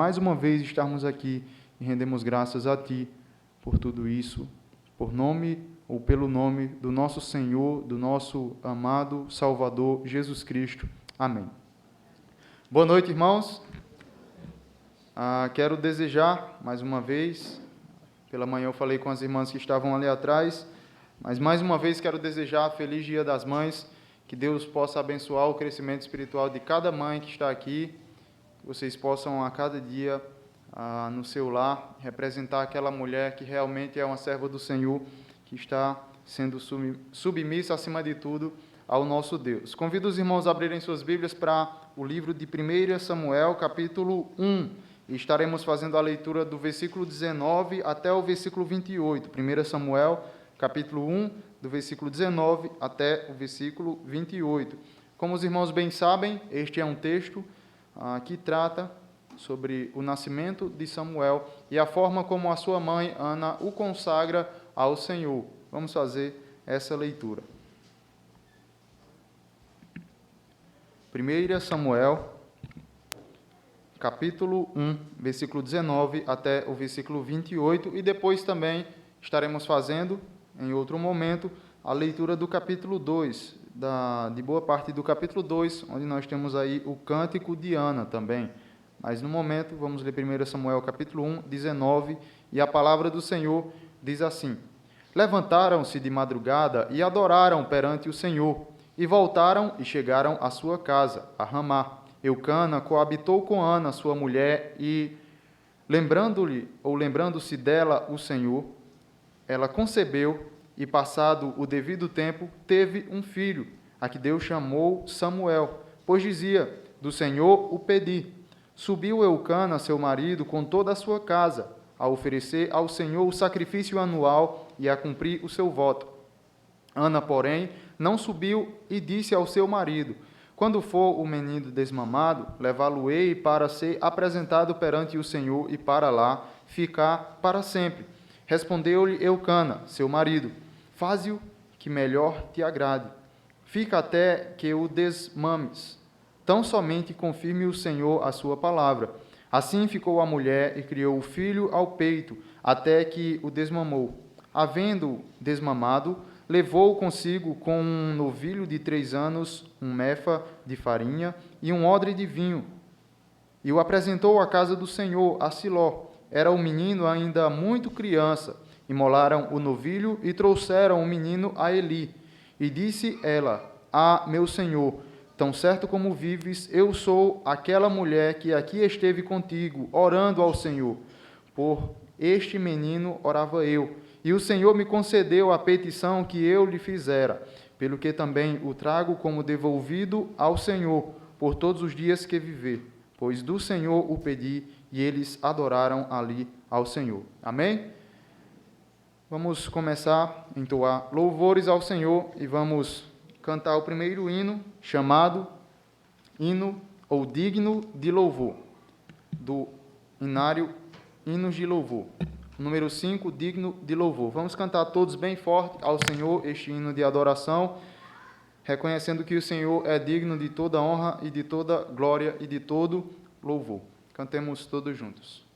mais uma vez estarmos aqui e rendemos graças a Ti por tudo isso, por nome ou pelo nome do nosso Senhor, do nosso amado Salvador Jesus Cristo. Amém. Boa noite, irmãos. Quero desejar, mais uma vez, pela manhã eu falei com as irmãs que estavam ali atrás, mas mais uma vez quero desejar feliz Dia das Mães, que Deus possa abençoar o crescimento espiritual de cada mãe que está aqui, que vocês possam a cada dia, no seu lar, representar aquela mulher que realmente é uma serva do Senhor, que está sendo submissa, acima de tudo, ao nosso Deus. Convido os irmãos a abrirem suas Bíblias para o livro de 1 Samuel, capítulo 1, e estaremos fazendo a leitura do versículo 19 até o versículo 28. 1 Samuel, capítulo 1, do versículo 19 até o versículo 28. Como os irmãos bem sabem, este é um texto que trata sobre o nascimento de Samuel e a forma como a sua mãe, Ana, o consagra ao Senhor. Vamos fazer essa leitura. 1 Samuel, capítulo 1, versículo 19 até o versículo 28, e depois também estaremos fazendo, em outro momento, a leitura do capítulo 2, de boa parte do capítulo 2, onde nós temos aí o Cântico de Ana também. Mas no momento, vamos ler 1 Samuel capítulo 1, 19, e a palavra do Senhor diz assim: Levantaram-se de madrugada e adoraram perante o Senhor, e voltaram e chegaram à sua casa, a Ramá. Eucana coabitou com Ana, sua mulher, e lembrando-se dela o Senhor, ela concebeu, e passado o devido tempo, teve um filho, a que Deus chamou Samuel, pois dizia: do Senhor o pedi. Subiu Eucana, seu marido, com toda a sua casa, a oferecer ao Senhor o sacrifício anual e a cumprir o seu voto. Ana, porém, não subiu e disse ao seu marido: quando for o menino desmamado, levá-lo-ei para ser apresentado perante o Senhor e para lá ficar para sempre. Respondeu-lhe Eucana, seu marido: faze-o que melhor te agrade. Fica até que o desmames. Tão somente confirme o Senhor a sua palavra. Assim ficou a mulher e criou o filho ao peito, até que o desmamou. Havendo desmamado, levou consigo com um novilho de 3 anos, um mefa de farinha e um odre de vinho, e o apresentou à casa do Senhor, a Siló. Era o menino ainda muito criança. Imolaram o novilho e trouxeram o menino a Eli. E disse ela: meu senhor, tão certo como vives, eu sou aquela mulher que aqui esteve contigo, orando ao Senhor. Por este menino orava eu, e o Senhor me concedeu a petição que eu lhe fizera, pelo que também o trago como devolvido ao Senhor, por todos os dias que viver. Pois do Senhor o pedi, e eles adoraram ali ao Senhor. Amém? Vamos começar a entoar louvores ao Senhor e vamos cantar o primeiro hino, chamado Hino ou Digno de Louvor, do Inário Hinos de Louvor. Número 5, Digno de Louvor. Vamos cantar todos bem forte ao Senhor este hino de adoração, reconhecendo que o Senhor é digno de toda honra e de toda glória e de todo louvor. Cantemos todos juntos.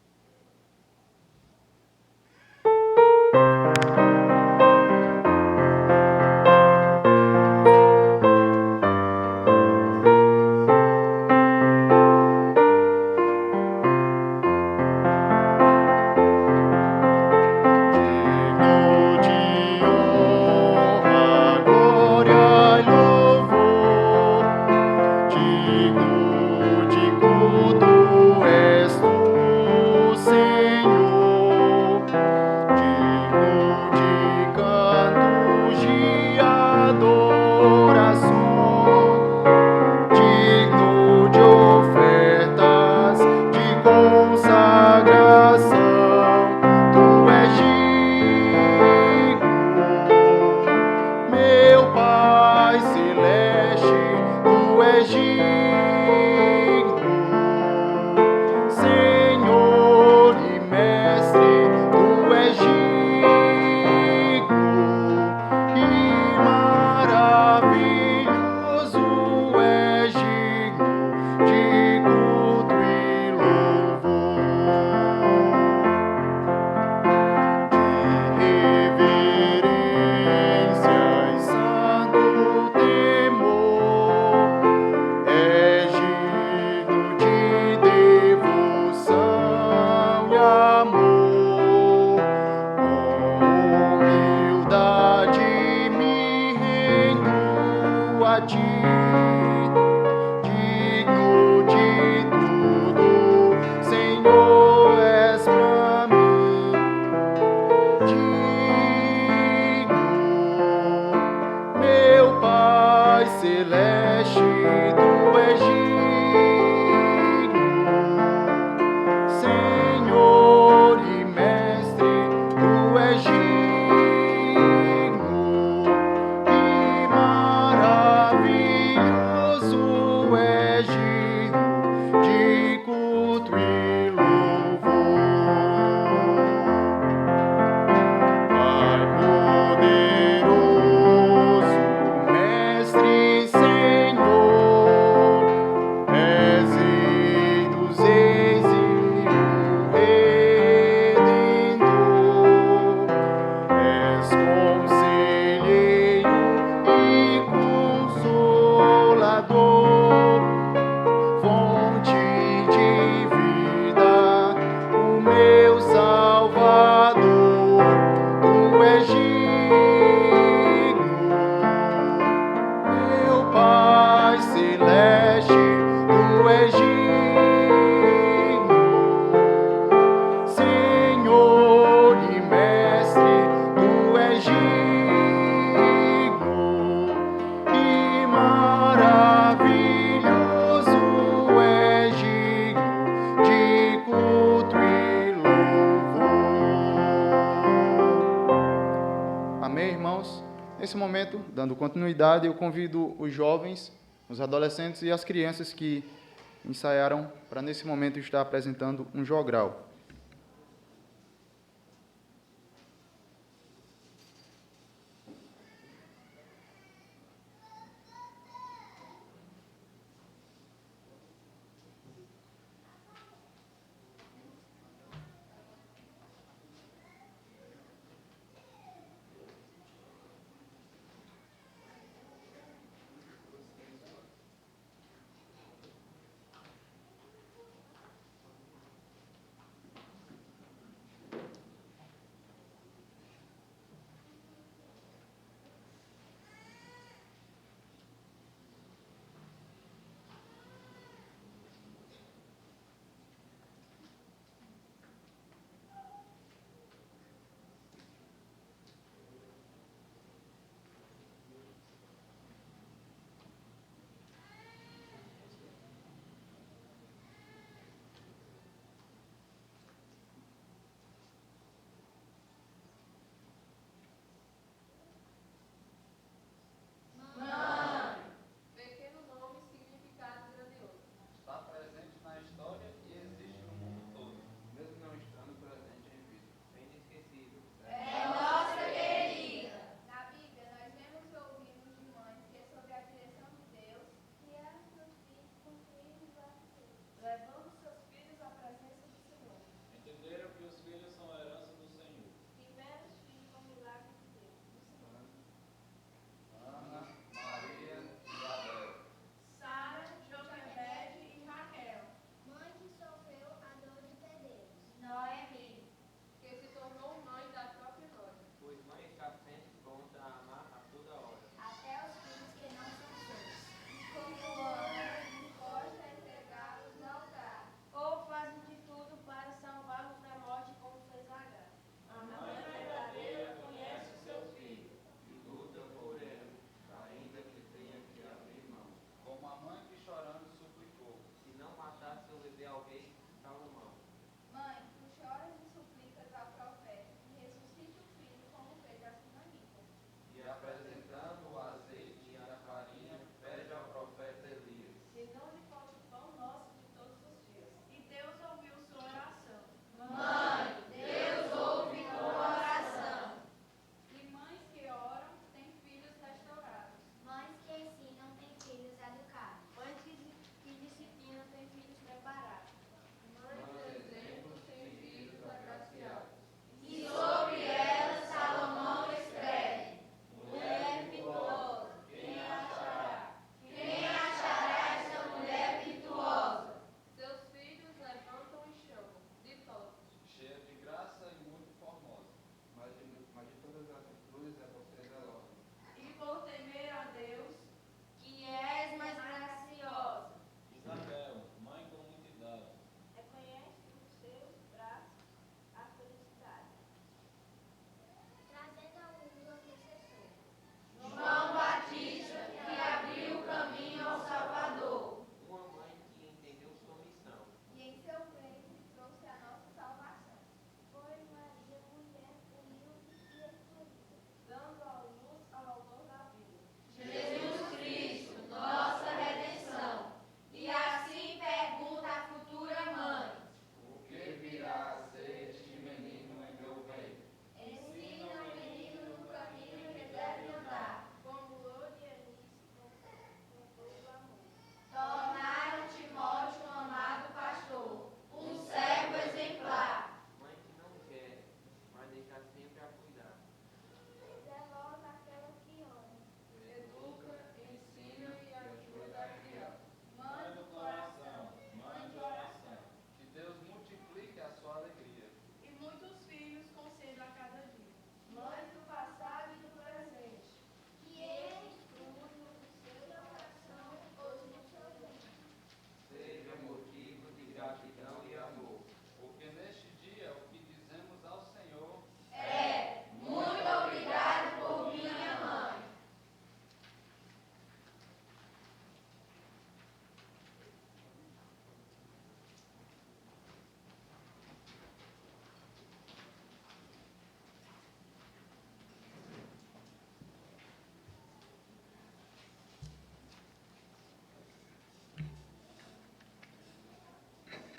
Digno de culto és tu. Senhor, és pra mim digno, meu Pai celeste, tu és digno, Senhor e Mestre, tu és digno, e maravilhoso és digno de culto e louvor. Pai poderoso, Mestre, Senhor, és Rei dos Reis e o Redentor, és conselheiro e consolador, fonte de vida, o meu Salvador, tu és digno, meu Pai celeste, tu és digno, Senhor e Mestre, tu és digno, e maravilhoso és digno de culto e louvor. Amém, irmãos? Nesse momento, dando continuidade, eu convido os jovens, os adolescentes e as crianças que ensaiaram para, nesse momento, estar apresentando um jogral.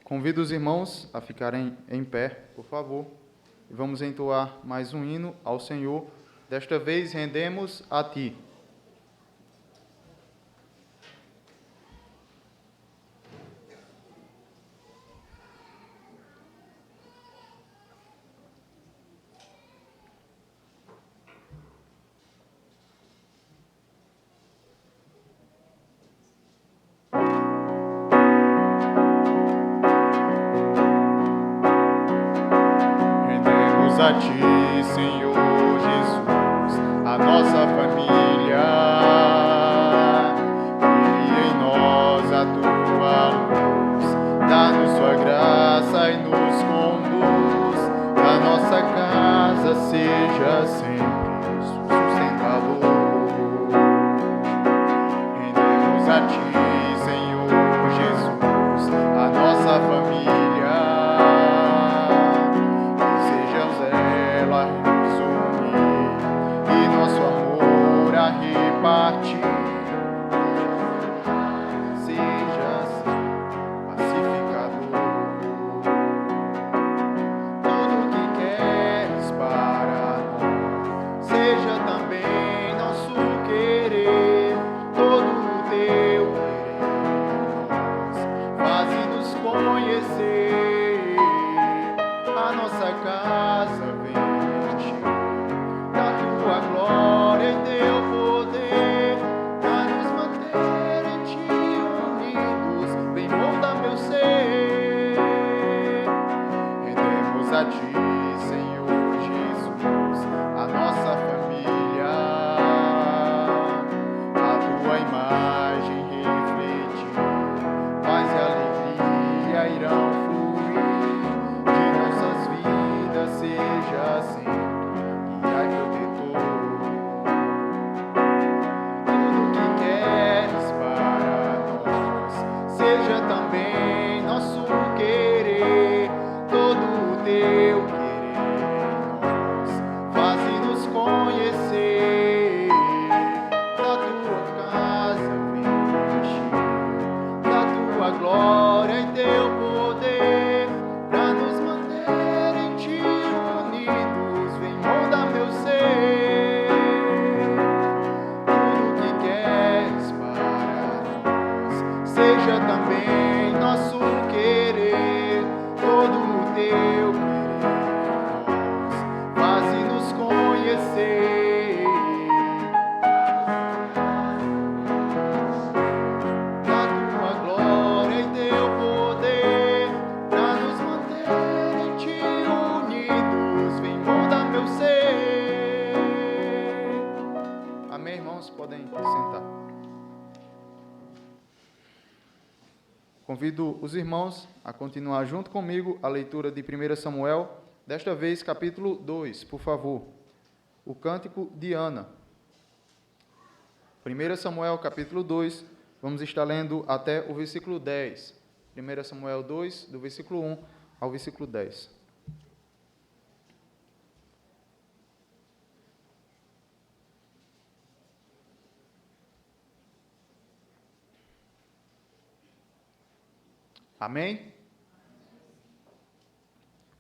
Convido os irmãos a ficarem em pé, por favor, e vamos entoar mais um hino ao Senhor. Desta vez rendemos a Ti. A Ti, Senhor Jesus, a nossa família, e em nós a Tua luz, dá-nos Sua graça e nos conduz, que a nossa casa seja sempre sustentador. Rendemos a Ti, Senhor Jesus, a nossa família, repartir, seja assim pacificador. Tudo que queres para nós, seja também nosso querer. Todo o Teu querer nós, faze-nos conhecer. A nossa casa vem encher da Tua glória e Teu poder, para nos manter em Ti unidos. Vem moldar meu ser. Rendemos a Ti, Senhor Jesus, a nossa família, a Tua imagem refletir, paz e alegria irão fluir de nossas vidas, seja assim. Também nosso querer, todo o Teu querer nós, faze-nos conhecer. Da Tua casa vem encher, da Tua glória e Teu poder, para nos manter em Ti unidos. Vem moldar meu ser. Tudo que queres para nós, seja também nosso querer, todo o Teu querer nós, faze-nos conhecer. Da Tua glória e Teu poder, para nos manter em Ti unidos. Vem moldar meu ser. Amém, irmãos? Podem sentar. Convido os irmãos a continuar junto comigo a leitura de 1 Samuel, desta vez capítulo 2, por favor. O cântico de Ana. 1 Samuel capítulo 2, vamos estar lendo até o versículo 10. 1 Samuel 2, do versículo 1 ao versículo 10. Amém?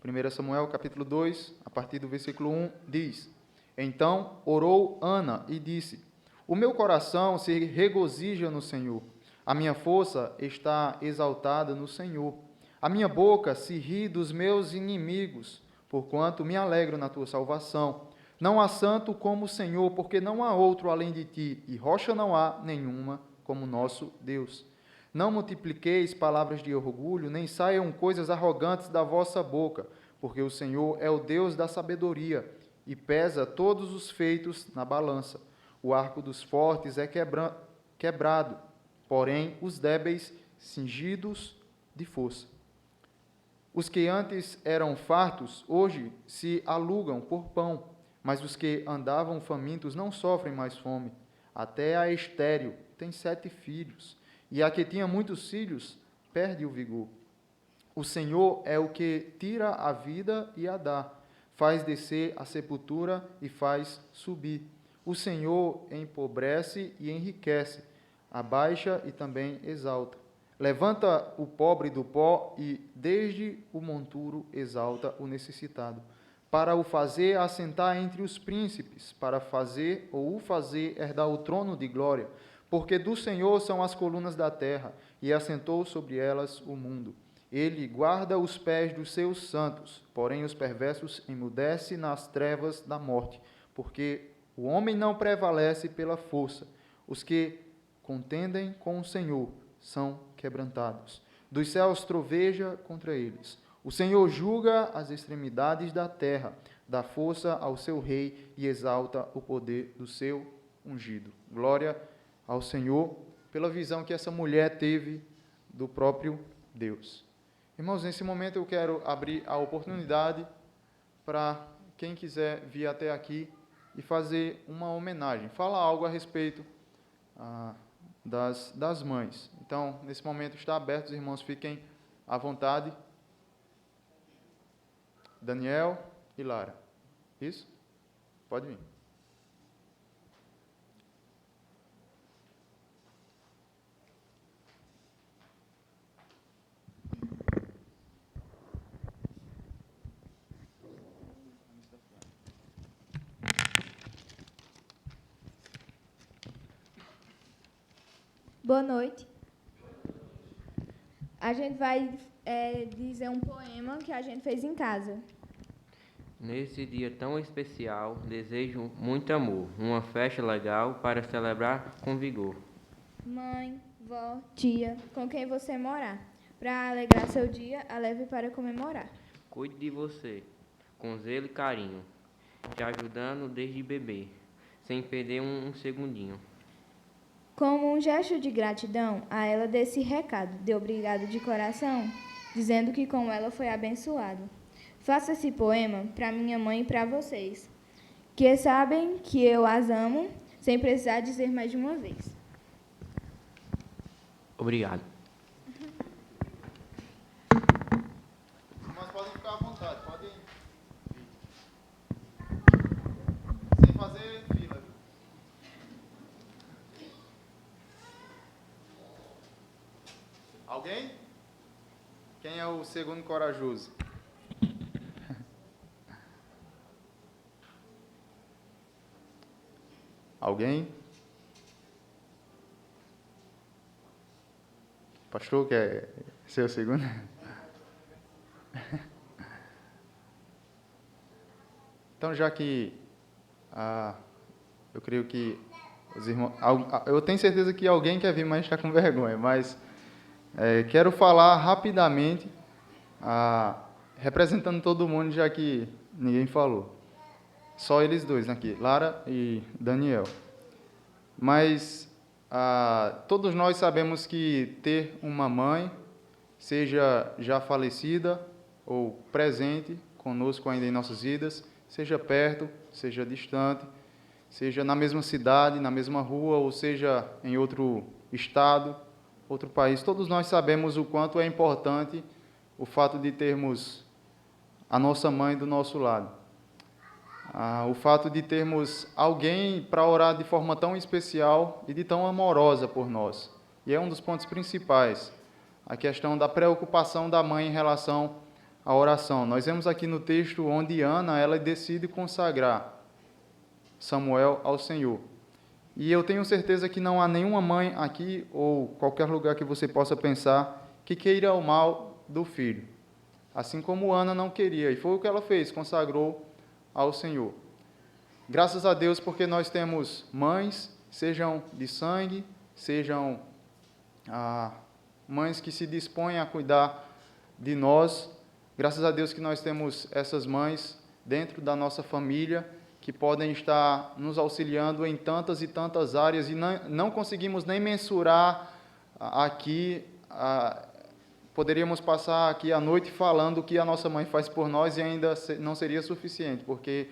1 Samuel, capítulo 2, a partir do versículo 1, diz: Então orou Ana e disse: O meu coração se regozija no Senhor, a minha força está exaltada no Senhor. A minha boca se ri dos meus inimigos, porquanto me alegro na Tua salvação. Não há santo como o Senhor, porque não há outro além de Ti, e rocha não há nenhuma como nosso Deus. Não multipliqueis palavras de orgulho, nem saiam coisas arrogantes da vossa boca, porque o Senhor é o Deus da sabedoria, e pesa todos os feitos na balança. O arco dos fortes é quebrado, porém os débeis cingidos de força. Os que antes eram fartos, hoje se alugam por pão, mas os que andavam famintos não sofrem mais fome. Até a estéril tem 7 filhos, e a que tinha muitos filhos perde o vigor. O Senhor é o que tira a vida e a dá, faz descer a sepultura e faz subir. O Senhor empobrece e enriquece, abaixa e também exalta. Levanta o pobre do pó e, desde o monturo, exalta o necessitado, para o fazer assentar entre os príncipes, para fazer ou o fazer herdar o trono de glória. Porque do Senhor são as colunas da terra, e assentou sobre elas o mundo. Ele guarda os pés dos seus santos, porém os perversos emudece nas trevas da morte, porque o homem não prevalece pela força. Os que contendem com o Senhor são quebrantados. Dos céus troveja contra eles. O Senhor julga as extremidades da terra, dá força ao seu rei e exalta o poder do seu ungido. Glória ao Senhor pela visão que essa mulher teve do próprio Deus. Irmãos, nesse momento eu quero abrir a oportunidade para quem quiser vir até aqui e fazer uma homenagem, falar algo a respeito das mães. Então, nesse momento está aberto, os irmãos fiquem à vontade. Daniel e Lara. Isso? Pode vir. Boa noite. A gente vai dizer um poema que a gente fez em casa. Nesse dia tão especial, desejo muito amor, uma festa legal para celebrar com vigor. Mãe, vó, tia, com quem você morar, para alegrar seu dia, a leve para comemorar. Cuide de você, com zelo e carinho, te ajudando desde bebê, sem perder um segundinho. Como um gesto de gratidão, a ela desse recado, de obrigado de coração, dizendo que com ela foi abençoado. Faça esse poema para minha mãe e para vocês, que sabem que eu as amo, sem precisar dizer mais de uma vez. Obrigado. Mas podem ficar à vontade, podem vir. Sem fazer fila. Alguém? Quem é o segundo corajoso? Alguém? Pastor, quer ser o segundo? Então, já que eu creio que os irmãos... Eu tenho certeza que alguém quer vir, mas está com vergonha, mas quero falar rapidamente, representando todo mundo, já que ninguém falou. Só eles dois aqui, Lara e Daniel. Mas todos nós sabemos que ter uma mãe, seja já falecida ou presente conosco ainda em nossas vidas, seja perto, seja distante, seja na mesma cidade, na mesma rua, ou seja em outro estado, outro país, todos nós sabemos o quanto é importante o fato de termos a nossa mãe do nosso lado. O fato de termos alguém para orar de forma tão especial e de tão amorosa por nós. E é um dos pontos principais, a questão da preocupação da mãe em relação à oração. Nós vemos aqui no texto onde Ana, ela decide consagrar Samuel ao Senhor. E eu tenho certeza que não há nenhuma mãe aqui, ou qualquer lugar que você possa pensar, que queira o mal do filho. Assim como Ana não queria, e foi o que ela fez, consagrou ao Senhor. Graças a Deus, porque nós temos mães, sejam de sangue, sejam mães que se dispõem a cuidar de nós. Graças a Deus que nós temos essas mães dentro da nossa família, que podem estar nos auxiliando em tantas e tantas áreas, e não conseguimos nem mensurar aqui. Poderíamos passar aqui a noite falando o que a nossa mãe faz por nós e ainda não seria suficiente, porque,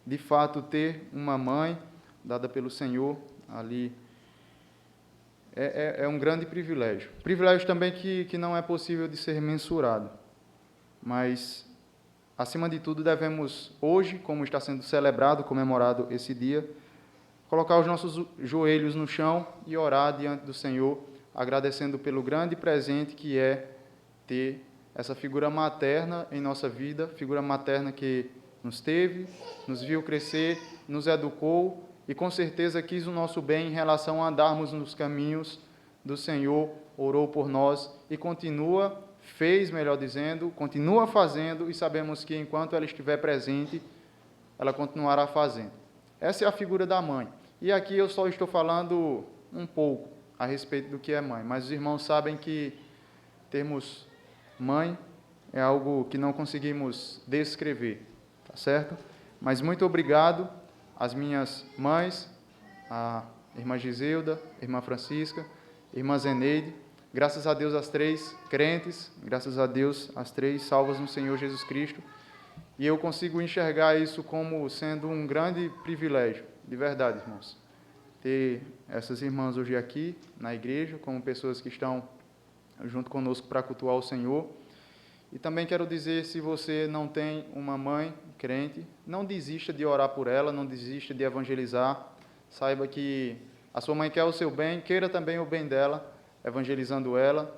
de fato, ter uma mãe dada pelo Senhor ali é um grande privilégio. Privilégio também que não é possível de ser mensurado. Mas, acima de tudo, devemos, hoje, como está sendo celebrado, comemorado esse dia, colocar os nossos joelhos no chão e orar diante do Senhor, agradecendo pelo grande presente que é ter essa figura materna em nossa vida, figura materna que nos teve, nos viu crescer, nos educou e com certeza quis o nosso bem em relação a andarmos nos caminhos do Senhor, orou por nós e continua, fez, melhor dizendo, continua fazendo, e sabemos que enquanto ela estiver presente, ela continuará fazendo. Essa é a figura da mãe. E aqui eu só estou falando um pouco a respeito do que é mãe, mas os irmãos sabem que termos mãe é algo que não conseguimos descrever, tá certo? Mas muito obrigado às minhas mães, a irmã Giselda, a irmã Francisca, a irmã Zeneide, graças a Deus as três crentes, graças a Deus as três salvas no Senhor Jesus Cristo, e eu consigo enxergar isso como sendo um grande privilégio, de verdade, irmãos, ter essas irmãs hoje aqui na igreja, como pessoas que estão junto conosco para cultuar o Senhor. E também quero dizer, se você não tem uma mãe crente, não desista de orar por ela, não desista de evangelizar, saiba que a sua mãe quer o seu bem, queira também o bem dela, evangelizando ela,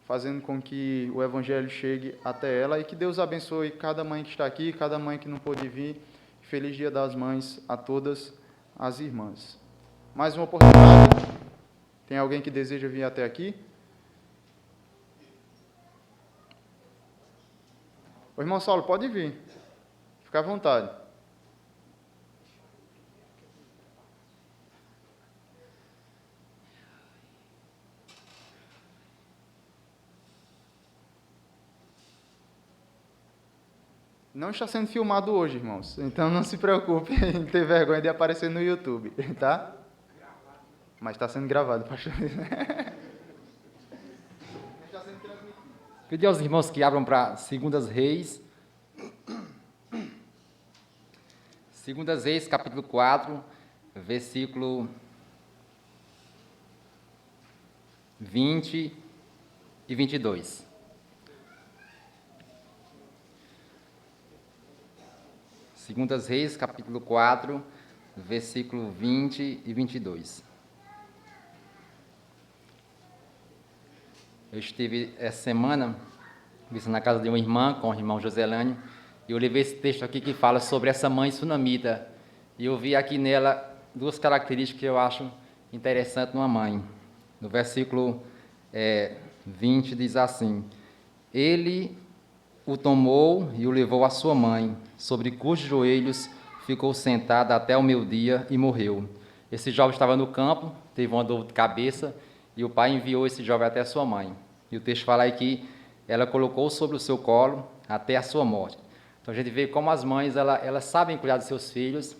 fazendo com que o evangelho chegue até ela, e que Deus abençoe cada mãe que está aqui, cada mãe que não pôde vir. Feliz Dia das Mães a todas as irmãs. Mais uma oportunidade. Tem alguém que deseja vir até aqui? O irmão Saulo, pode vir. Fica à vontade. Não está sendo filmado hoje, irmãos. Então não se preocupe em ter vergonha de aparecer no YouTube, tá? Mas está sendo gravado, pastor. Pedir aos irmãos que abram para 2 Reis. 2 Reis, capítulo 4, versículo 20 e 22. Segundas Reis, capítulo 4, versículo 20 e 22. Eu estive essa semana visitando na casa de uma irmã, com o irmão Joselânio, e eu levei esse texto aqui que fala sobre essa mãe sunamita. E eu vi aqui nela duas características que eu acho interessantes numa mãe. No versículo 20 diz assim: Ele o tomou e o levou à sua mãe, sobre cujos joelhos ficou sentado até o meio-dia e morreu. Esse jovem estava no campo, teve uma dor de cabeça, e o pai enviou esse jovem até a sua mãe. E o texto fala aí que ela colocou sobre o seu colo até a sua morte. Então a gente vê como as mães, elas sabem cuidar dos seus filhos,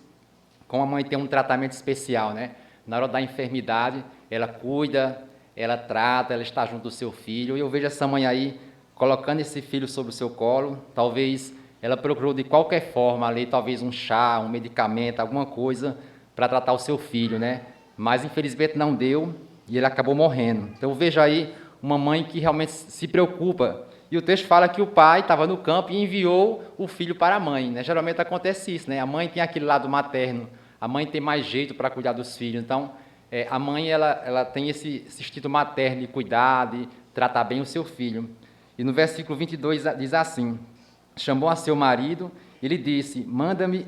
como a mãe tem um tratamento especial, né? Na hora da enfermidade, ela cuida, ela trata, ela está junto do seu filho. E eu vejo essa mãe aí colocando esse filho sobre o seu colo. Talvez ela procurou de qualquer forma ali, talvez um chá, um medicamento, alguma coisa para tratar o seu filho, né? Mas infelizmente não deu e ele acabou morrendo. Então eu vejo aí uma mãe que realmente se preocupa. E o texto fala que o pai estava no campo e enviou o filho para a mãe, né? Geralmente acontece isso, né? A mãe tem aquele lado materno, a mãe tem mais jeito para cuidar dos filhos. Então, a mãe ela tem esse instinto materno de cuidar, de tratar bem o seu filho. E no versículo 22 diz assim: chamou a seu marido e lhe disse: manda-me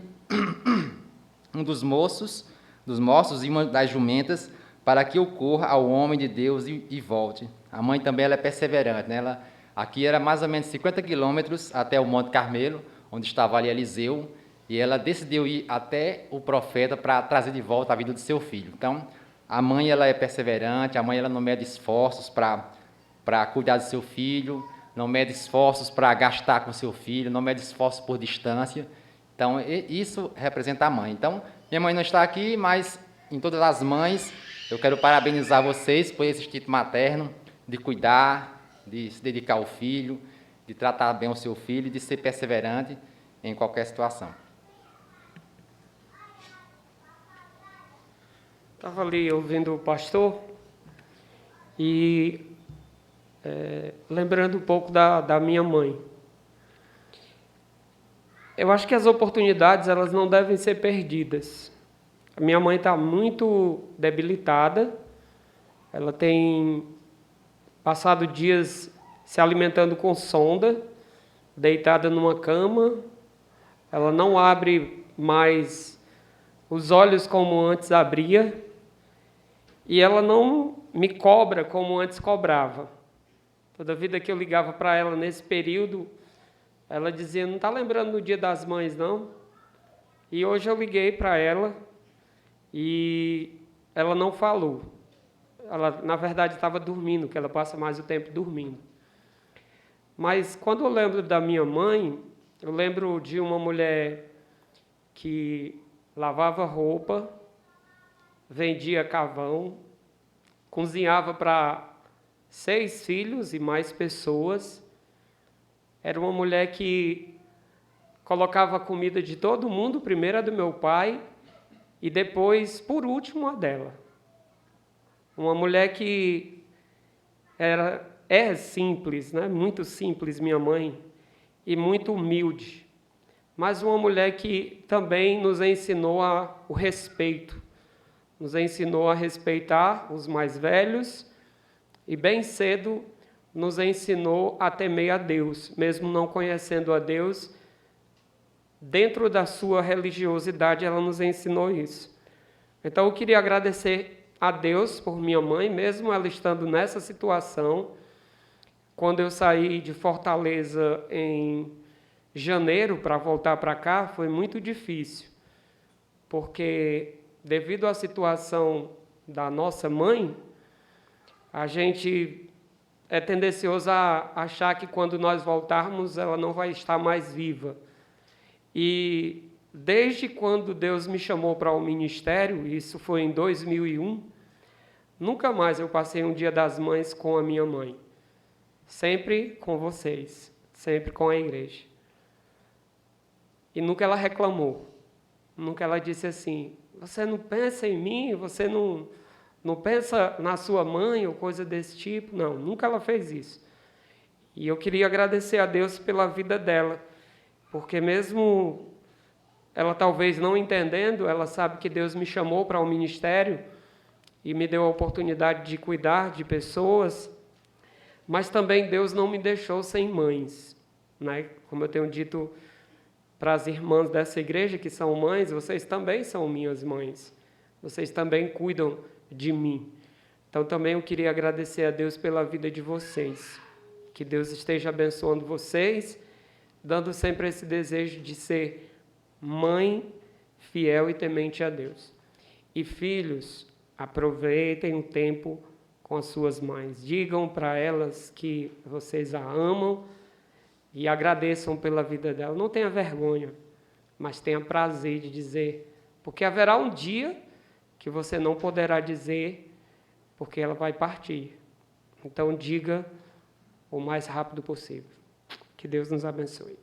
um dos moços e uma das jumentas, para que eu corra ao homem de Deus e volte. A mãe também ela é perseverante, né? Aqui era mais ou menos 50 quilômetros até o Monte Carmelo, onde estava ali Eliseu, e ela decidiu ir até o profeta para trazer de volta a vida do seu filho. Então, a mãe ela é perseverante, a mãe ela não mede esforços para cuidar do seu filho, não mede esforços para gastar com seu filho, não mede esforços por distância. Então, isso representa a mãe. Então, minha mãe não está aqui, mas em todas as mães, eu quero parabenizar vocês por esse instinto materno de cuidar, de se dedicar ao filho, de tratar bem o seu filho, de ser perseverante em qualquer situação. Estava ali ouvindo o pastor e lembrando um pouco da minha mãe. Eu acho que as oportunidades elas não devem ser perdidas. A minha mãe está muito debilitada, Ela tem passado dias se alimentando com sonda, deitada numa cama. Ela não abre mais os olhos como antes abria. E ela não me cobra como antes cobrava. Toda vida que eu ligava para ela nesse período, ela dizia, não está lembrando do Dia das Mães, não? E hoje eu liguei para ela e ela não falou. Ela, na verdade, estava dormindo, que ela passa mais o tempo dormindo. Mas quando eu lembro da minha mãe, eu lembro de uma mulher que lavava roupa, vendia carvão, cozinhava para 6 filhos e mais pessoas. Era uma mulher que colocava a comida de todo mundo, primeiro a do meu pai e depois, por último, a dela. Uma mulher que é simples, né? Muito simples, minha mãe, e muito humilde. Mas uma mulher que também nos ensinou o respeito. Nos ensinou a respeitar os mais velhos e bem cedo nos ensinou a temer a Deus, mesmo não conhecendo a Deus. Dentro da sua religiosidade, ela nos ensinou isso. Então, eu queria agradecer a Deus por minha mãe, mesmo ela estando nessa situação. Quando eu saí de Fortaleza em janeiro para voltar para cá, foi muito difícil, porque devido à situação da nossa mãe, a gente é tendencioso a achar que quando nós voltarmos, ela não vai estar mais viva. E desde quando Deus me chamou para o ministério, isso foi em 2001, nunca mais eu passei um Dia das Mães com a minha mãe. Sempre com vocês, sempre com a igreja. E nunca ela reclamou, nunca ela disse assim, você não pensa em mim, você não pensa na sua mãe ou coisa desse tipo. Não, nunca ela fez isso. E eu queria agradecer a Deus pela vida dela, porque mesmo ela talvez não entendendo, ela sabe que Deus me chamou para o ministério e me deu a oportunidade de cuidar de pessoas, mas também Deus não me deixou sem mães, né? Como eu tenho dito para as irmãs dessa igreja que são mães, vocês também são minhas mães, vocês também cuidam de mim. Então também eu queria agradecer a Deus pela vida de vocês, que Deus esteja abençoando vocês, dando sempre esse desejo de ser mãe fiel e temente a Deus. E filhos, aproveitem o tempo com as suas mães, digam para elas que vocês a amam, e agradeçam pela vida dela. Não tenha vergonha, mas tenha prazer de dizer, porque haverá um dia que você não poderá dizer, porque ela vai partir. Então, diga o mais rápido possível. Que Deus nos abençoe.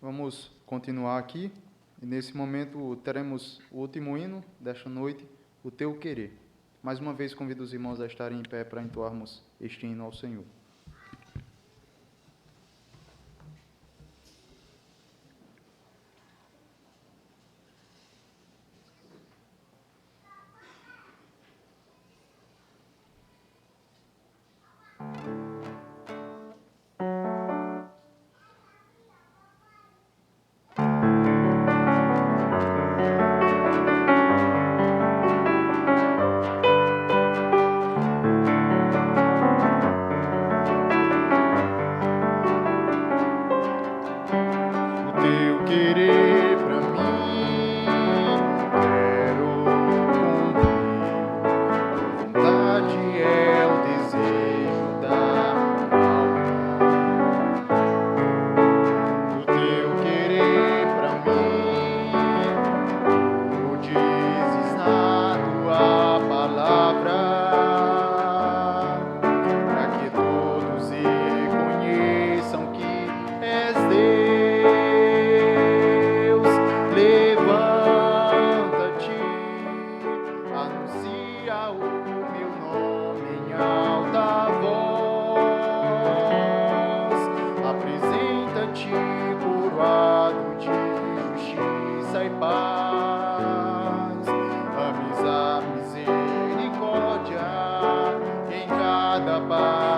Vamos continuar aqui, e nesse momento teremos o último hino desta noite, O Teu Querer. Mais uma vez convido os irmãos a estarem em pé para entoarmos este hino ao Senhor.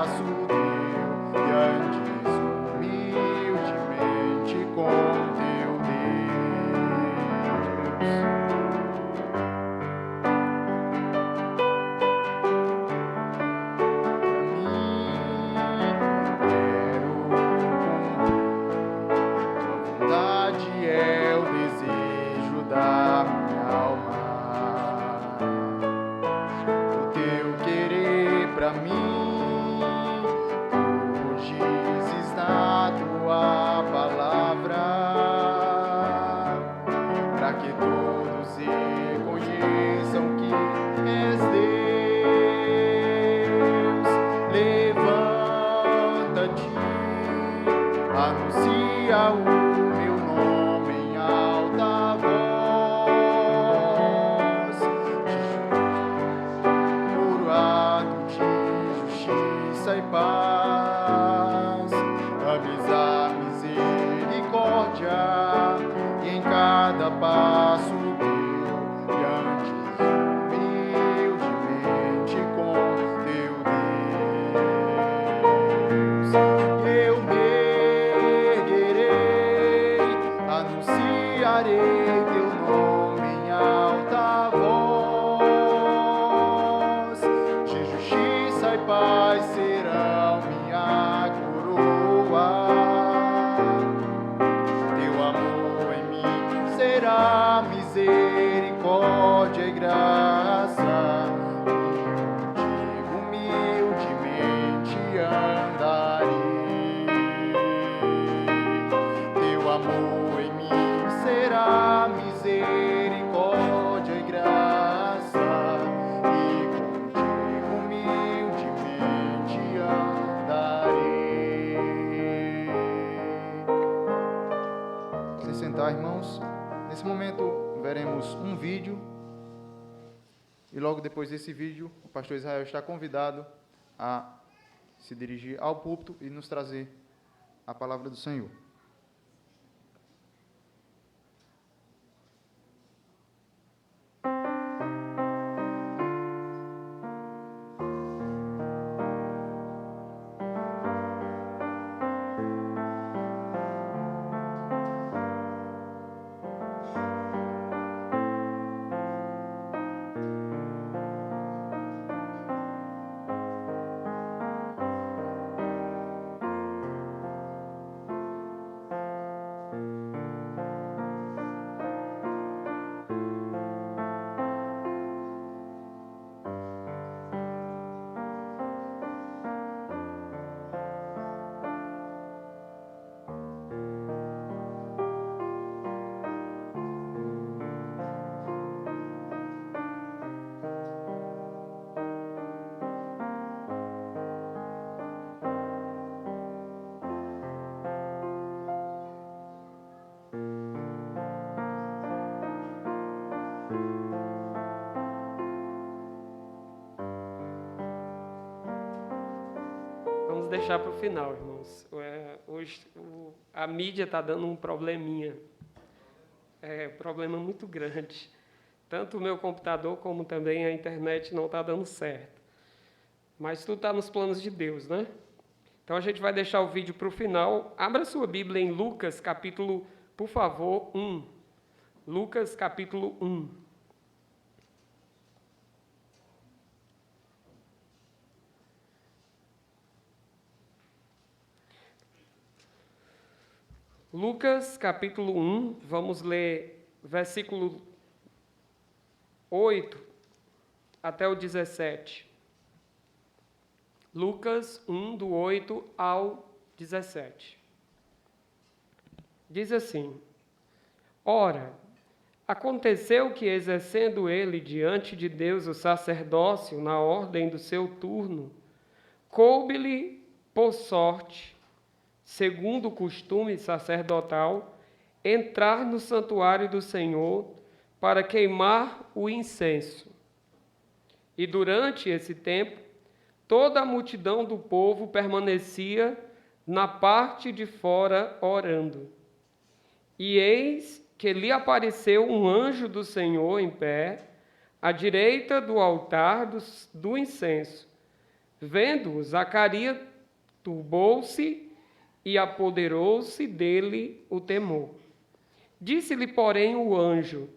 passo teu e andes humildemente com teu Deus. É o desejo da minha alma, o teu querer pra mim, tu dizes na tua palavra, pra que todos reconheçam que és Deus. Levanta-te, anuncia o paz, avisa misericórdia e em cada passo teu e antes humildemente com teu Deus. Eu me erguerei, anunciarei teu nome em alta voz, de justiça e paz serão minha coroa. Teu amor em mim será misericórdia e graça, e contigo humildemente andarei. Teu amor em mim será misericórdia e graça, e contigo humildemente andarei. Se sentar, irmãos. Nesse momento veremos um vídeo e logo depois desse vídeo o pastor Israel está convidado a se dirigir ao púlpito e nos trazer a palavra do Senhor. Vamos deixar para o final, irmãos. Hoje a mídia está dando um probleminha. Problema muito grande. Tanto o meu computador como também a internet não está dando certo. Mas tudo está nos planos de Deus, né? Então a gente vai deixar o vídeo para o final. Abra sua Bíblia em Lucas, capítulo, por favor, 1. Lucas, capítulo 1. Lucas, capítulo 1, vamos ler versículo 8 até o 17. Lucas 1, do 8 ao 17. Diz assim: Ora, aconteceu que, exercendo ele diante de Deus o sacerdócio na ordem do seu turno, coube-lhe por sorte, segundo o costume sacerdotal, entrar no santuário do Senhor para queimar o incenso. E durante esse tempo, toda a multidão do povo permanecia na parte de fora orando. E eis que lhe apareceu um anjo do Senhor em pé, à direita do altar do incenso. Vendo, Zacarias turbou-se e apoderou-se dele o temor. Disse-lhe, porém, o anjo: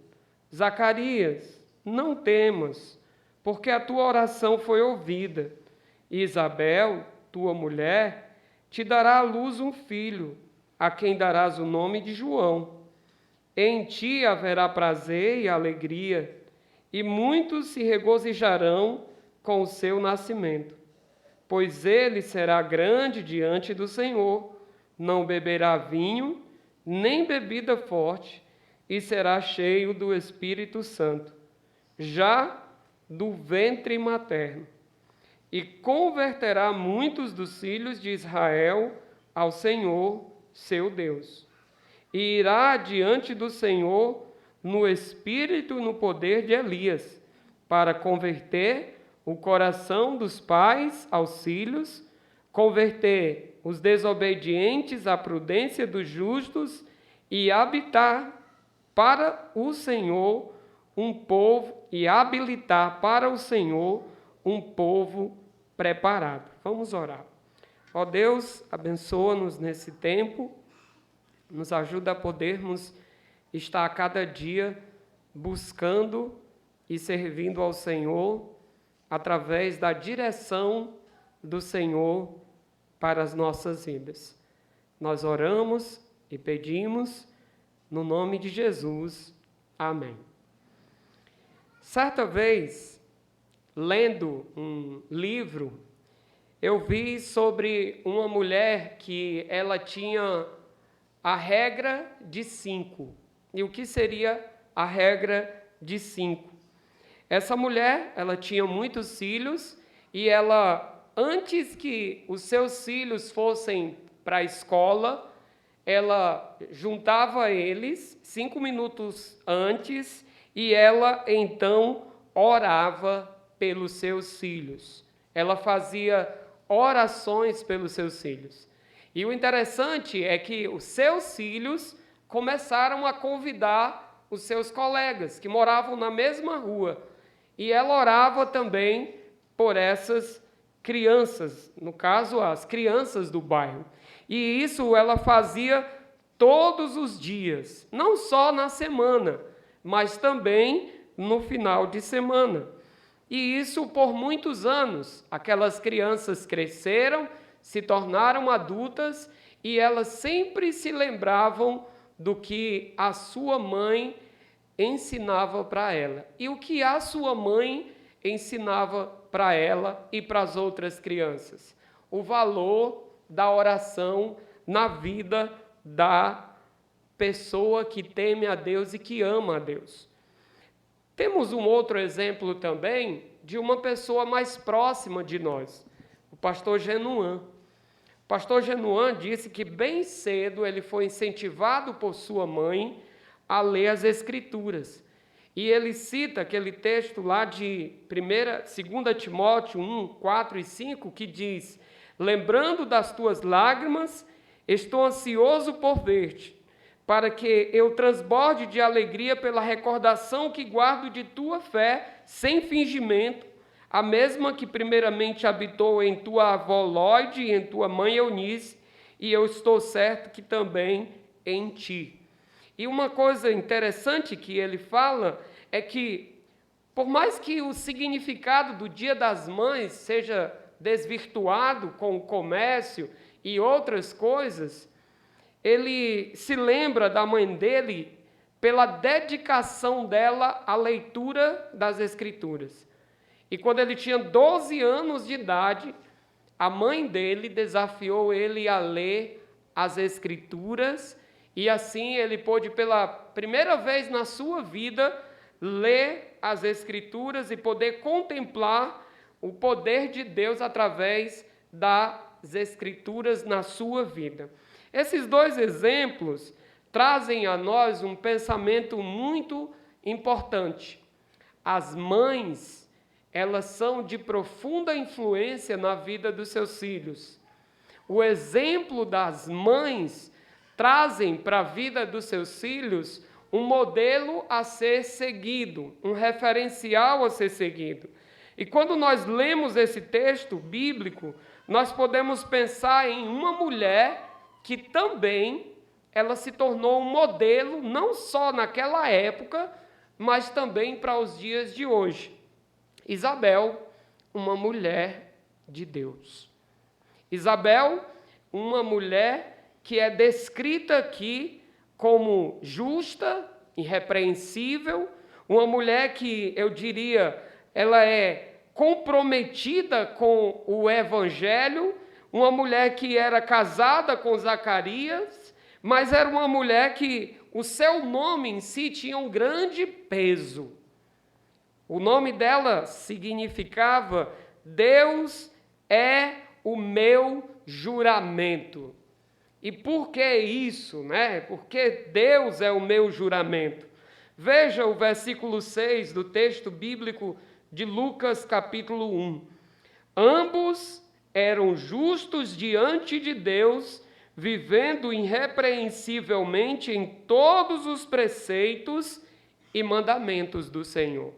Zacarias, não temas, porque a tua oração foi ouvida. Isabel, tua mulher, te dará à luz um filho, a quem darás o nome de João. Em ti haverá prazer e alegria, e muitos se regozijarão com o seu nascimento. Pois ele será grande diante do Senhor, não beberá vinho, nem bebida forte, e será cheio do Espírito Santo, já do ventre materno. E converterá muitos dos filhos de Israel ao Senhor, seu Deus. E irá diante do Senhor no espírito e no poder de Elias, para converter o coração dos pais aos filhos, converter os desobedientes à prudência dos justos e habitar para o Senhor um povo e habilitar para o Senhor um povo preparado. Vamos orar. Ó Deus, abençoa-nos nesse tempo, nos ajuda a podermos estar a cada dia buscando e servindo ao Senhor através da direção do Senhor para as nossas vidas. Nós oramos e pedimos no nome de Jesus. Amém. Certa vez, lendo um livro, eu vi sobre uma mulher que ela tinha a regra de 5. E o que seria a regra de 5? Essa mulher, ela tinha muitos filhos e ela, antes que os seus filhos fossem para a escola, ela juntava eles 5 minutos antes e ela então orava pelos seus filhos. Ela fazia orações pelos seus filhos. E o interessante é que os seus filhos começaram a convidar os seus colegas que moravam na mesma rua. E ela orava também por essas crianças, no caso, as crianças do bairro. E isso ela fazia todos os dias, não só na semana, mas também no final de semana. E isso por muitos anos. Aquelas crianças cresceram, se tornaram adultas e elas sempre se lembravam do que a sua mãe ensinava para ela. E o que a sua mãe ensinava para ela e para as outras crianças? O valor da oração na vida da pessoa que teme a Deus e que ama a Deus. Temos um outro exemplo também de uma pessoa mais próxima de nós, o pastor Genuan. O pastor Genuan disse que bem cedo ele foi incentivado por sua mãe a ler as Escrituras. E ele cita aquele texto lá de 2 Timóteo 1, 4 e 5, que diz: lembrando das tuas lágrimas, estou ansioso por ver-te, para que eu transborde de alegria pela recordação que guardo de tua fé, sem fingimento, a mesma que primeiramente habitou em tua avó Lóide e em tua mãe Eunice, e eu estou certo que também em ti. E uma coisa interessante que ele fala é que, por mais que o significado do Dia das Mães seja desvirtuado com o comércio e outras coisas, ele se lembra da mãe dele pela dedicação dela à leitura das Escrituras. E quando ele tinha 12 anos de idade, a mãe dele desafiou ele a ler as Escrituras, e assim ele pôde, pela primeira vez na sua vida, ler as Escrituras e poder contemplar o poder de Deus através das Escrituras na sua vida. Esses dois exemplos trazem a nós um pensamento muito importante. As mães, elas são de profunda influência na vida dos seus filhos. O exemplo das mães trazem para a vida dos seus filhos um modelo a ser seguido, um referencial a ser seguido. E quando nós lemos esse texto bíblico, nós podemos pensar em uma mulher que também ela se tornou um modelo, não só naquela época, mas também para os dias de hoje. Isabel, uma mulher de Deus. Isabel, uma mulher que é descrita aqui como justa, irrepreensível, uma mulher que, eu diria, ela é comprometida com o Evangelho, uma mulher que era casada com Zacarias, mas era uma mulher que o seu nome em si tinha um grande peso. O nome dela significava Deus é o meu juramento. E por que isso, né? Porque Deus é o meu juramento. Veja o versículo 6 do texto bíblico de Lucas capítulo 1. Ambos eram justos diante de Deus, vivendo irrepreensivelmente em todos os preceitos e mandamentos do Senhor.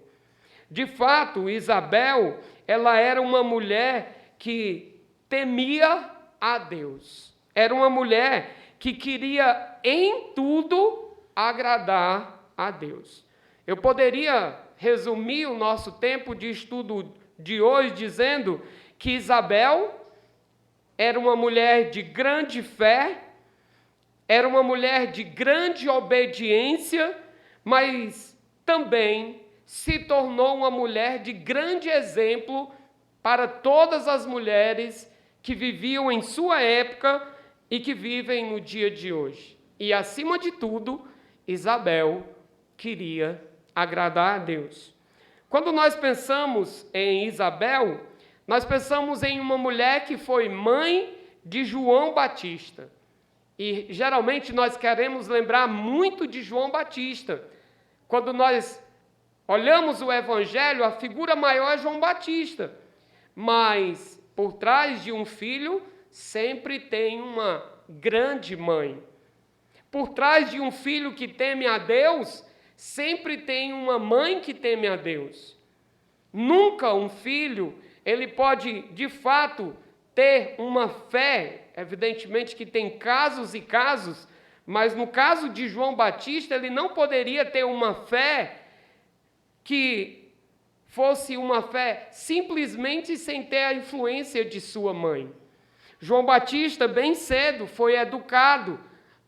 De fato, Isabel, ela era uma mulher que temia a Deus. Era uma mulher que queria em tudo agradar a Deus. Eu poderia resumir o nosso tempo de estudo de hoje dizendo que Isabel era uma mulher de grande fé, era uma mulher de grande obediência, mas também se tornou uma mulher de grande exemplo para todas as mulheres que viviam em sua época e que vivem no dia de hoje. E, acima de tudo, Isabel queria agradar a Deus. Quando nós pensamos em Isabel, nós pensamos em uma mulher que foi mãe de João Batista. E, geralmente, nós queremos lembrar muito de João Batista. Quando nós olhamos o Evangelho, a figura maior é João Batista. Mas, por trás de um filho, sempre tem uma grande mãe. Por trás de um filho que teme a Deus, sempre tem uma mãe que teme a Deus. Nunca um filho, ele pode, de fato, ter uma fé. Evidentemente que tem casos e casos, mas no caso de João Batista, ele não poderia ter uma fé que fosse uma fé simplesmente sem ter a influência de sua mãe. João Batista, bem cedo, foi educado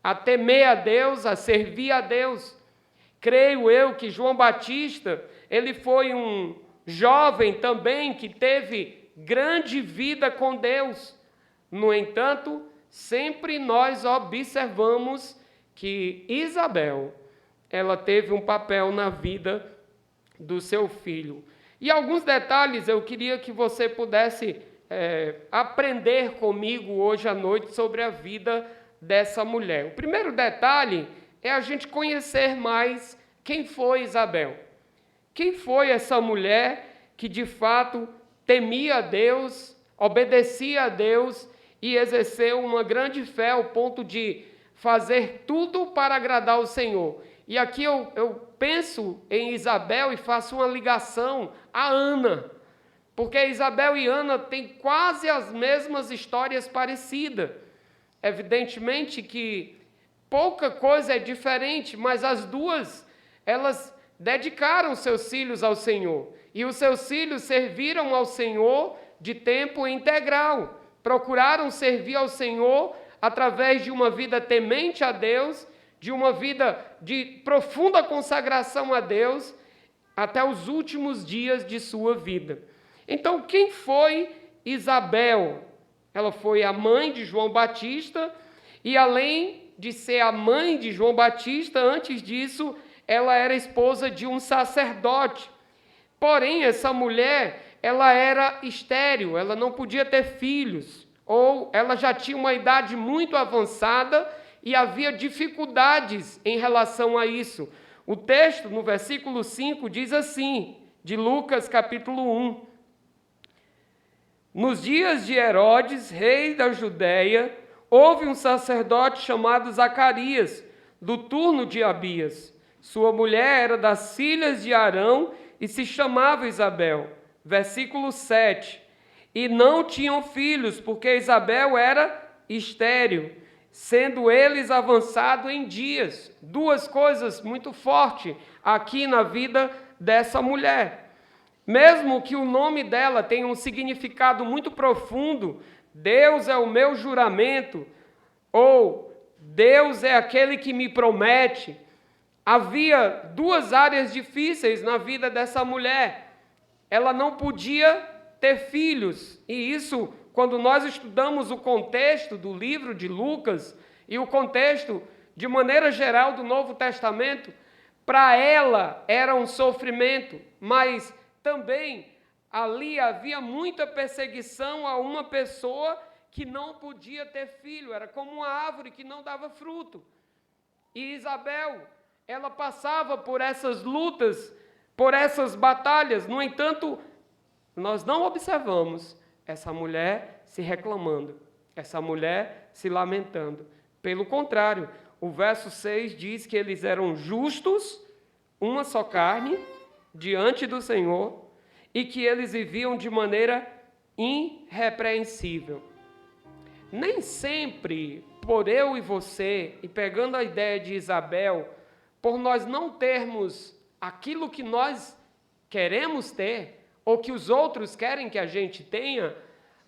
a temer a Deus, a servir a Deus. Creio eu que João Batista, ele foi um jovem também que teve grande vida com Deus. No entanto, sempre nós observamos que Isabel, ela teve um papel na vida do seu filho. E alguns detalhes eu queria que você pudesse aprender comigo hoje à noite sobre a vida dessa mulher. O primeiro detalhe é a gente conhecer mais quem foi Isabel. Quem foi essa mulher que de fato temia a Deus, obedecia a Deus e exerceu uma grande fé ao ponto de fazer tudo para agradar o Senhor. E aqui eu penso em Isabel e faço uma ligação a Ana, porque Isabel e Ana têm quase as mesmas histórias parecidas. Evidentemente que pouca coisa é diferente, mas as duas, elas dedicaram seus filhos ao Senhor. E os seus filhos serviram ao Senhor de tempo integral. Procuraram servir ao Senhor através de uma vida temente a Deus, de uma vida de profunda consagração a Deus, até os últimos dias de sua vida. Então, quem foi Isabel? Ela foi a mãe de João Batista, e além de ser a mãe de João Batista, antes disso, ela era esposa de um sacerdote. Porém, essa mulher, ela era estéril, ela não podia ter filhos, ou ela já tinha uma idade muito avançada e havia dificuldades em relação a isso. O texto, no versículo 5, diz assim, de Lucas capítulo 1. Nos dias de Herodes, rei da Judéia, houve um sacerdote chamado Zacarias, do turno de Abias. Sua mulher era das filhas de Arão e se chamava Isabel. versículo 7. E não tinham filhos, porque Isabel era estéril, sendo eles avançados em dias. Duas coisas muito fortes aqui na vida dessa mulher. Mesmo que o nome dela tenha um significado muito profundo, Deus é o meu juramento, ou Deus é aquele que me promete, havia duas áreas difíceis na vida dessa mulher. Ela não podia ter filhos, e isso, quando nós estudamos o contexto do livro de Lucas e o contexto, de maneira geral, do Novo Testamento, para ela era um sofrimento, mas também ali havia muita perseguição a uma pessoa que não podia ter filho, era como uma árvore que não dava fruto. E Isabel, ela passava por essas lutas, por essas batalhas. No entanto, nós não observamos essa mulher se reclamando, essa mulher se lamentando. Pelo contrário, o verso 6 diz que eles eram justos, uma só carne, diante do Senhor, e que eles viviam de maneira irrepreensível. Nem sempre, por eu e você, e pegando a ideia de Isabel, por nós não termos aquilo que nós queremos ter, ou que os outros querem que a gente tenha,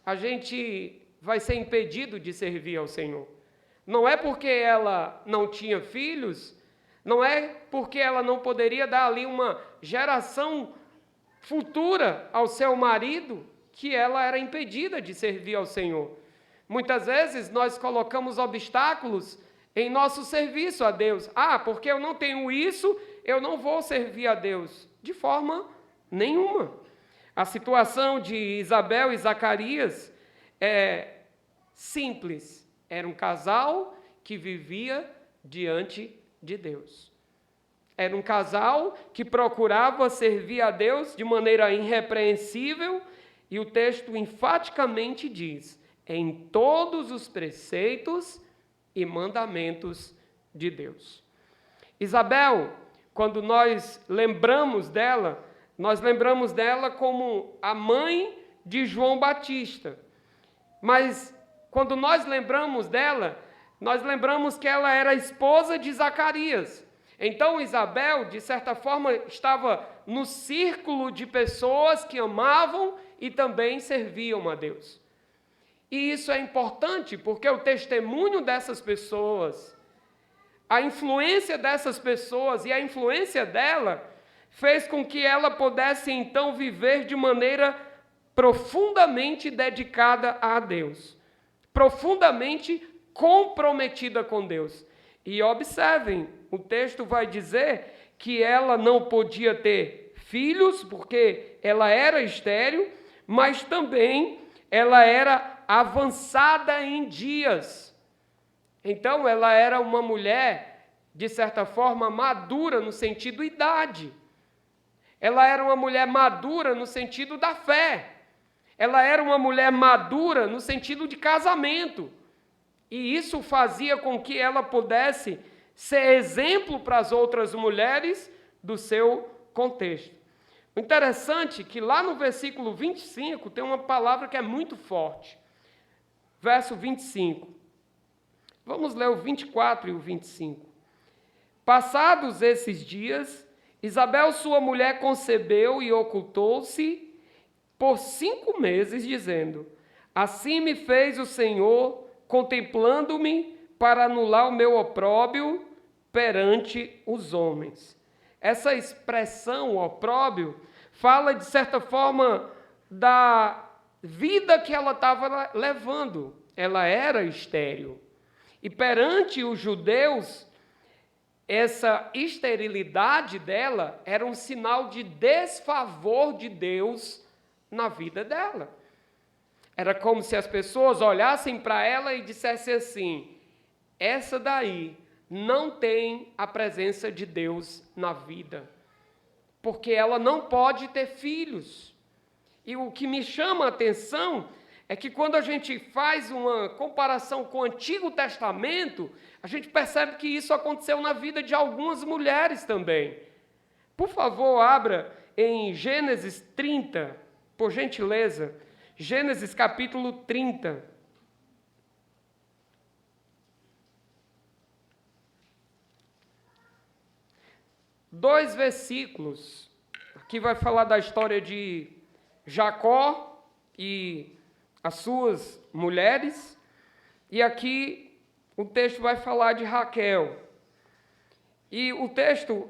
a gente vai ser impedido de servir ao Senhor. Não é porque ela não tinha filhos, não é porque ela não poderia dar ali uma geração futura ao seu marido, que ela era impedida de servir ao Senhor. Muitas vezes nós colocamos obstáculos em nosso serviço a Deus. Porque eu não tenho isso, eu não vou servir a Deus. De forma nenhuma. A situação de Isabel e Zacarias é simples. Era um casal que vivia diante de Deus. Era um casal que procurava servir a Deus de maneira irrepreensível, e o texto enfaticamente diz: em todos os preceitos e mandamentos de Deus. Isabel, quando nós lembramos dela como a mãe de João Batista. Mas quando nós lembramos dela, nós lembramos que ela era esposa de Zacarias. Então Isabel, de certa forma, estava no círculo de pessoas que amavam e também serviam a Deus. E isso é importante porque o testemunho dessas pessoas, a influência dessas pessoas e a influência dela fez com que ela pudesse então viver de maneira profundamente dedicada a Deus, profundamente comprometida com Deus. E observem, o texto vai dizer que ela não podia ter filhos, porque ela era estéril, mas também ela era avançada em dias. Então, ela era uma mulher, de certa forma, madura no sentido idade. Ela era uma mulher madura no sentido da fé. Ela era uma mulher madura no sentido de casamento. E isso fazia com que ela pudesse ser exemplo para as outras mulheres do seu contexto. O interessante é que lá no versículo 25 tem uma palavra que é muito forte. Verso 25. Vamos ler o 24 e o 25. Passados esses dias, Isabel, sua mulher, concebeu e ocultou-se por 5 meses, dizendo: assim me fez o Senhor, contemplando-me para anular o meu opróbrio perante os homens. Essa expressão, opróbrio, fala, de certa forma, da vida que ela estava levando. Ela era estéril. E perante os judeus, essa esterilidade dela era um sinal de desfavor de Deus na vida dela. Era como se as pessoas olhassem para ela e dissessem assim: essa daí não tem a presença de Deus na vida, porque ela não pode ter filhos. E o que me chama a atenção é que quando a gente faz uma comparação com o Antigo Testamento, a gente percebe que isso aconteceu na vida de algumas mulheres também. Por favor, abra em Gênesis 30, por gentileza, Gênesis capítulo 30. Dois versículos. Aqui vai falar da história de Jacó e as suas mulheres. E aqui o texto vai falar de Raquel. E o texto,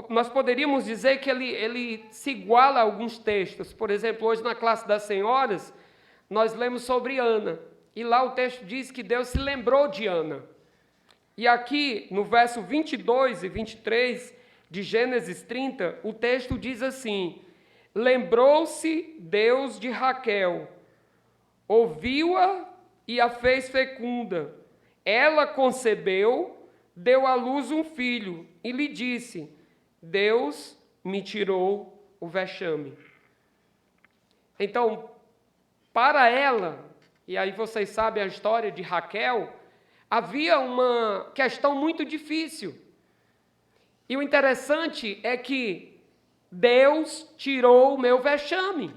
nós poderíamos dizer que ele se iguala a alguns textos. Por exemplo, hoje na classe das senhoras, nós lemos sobre Ana. E lá o texto diz que Deus se lembrou de Ana. E aqui, no verso 22 e 23 de Gênesis 30, o texto diz assim: lembrou-se Deus de Raquel, ouviu-a e a fez fecunda. Ela concebeu, deu à luz um filho e lhe disse: Deus me tirou o vexame. Então, para ela, e aí vocês sabem a história de Raquel, havia uma questão muito difícil. E o interessante é que Deus tirou o meu vexame.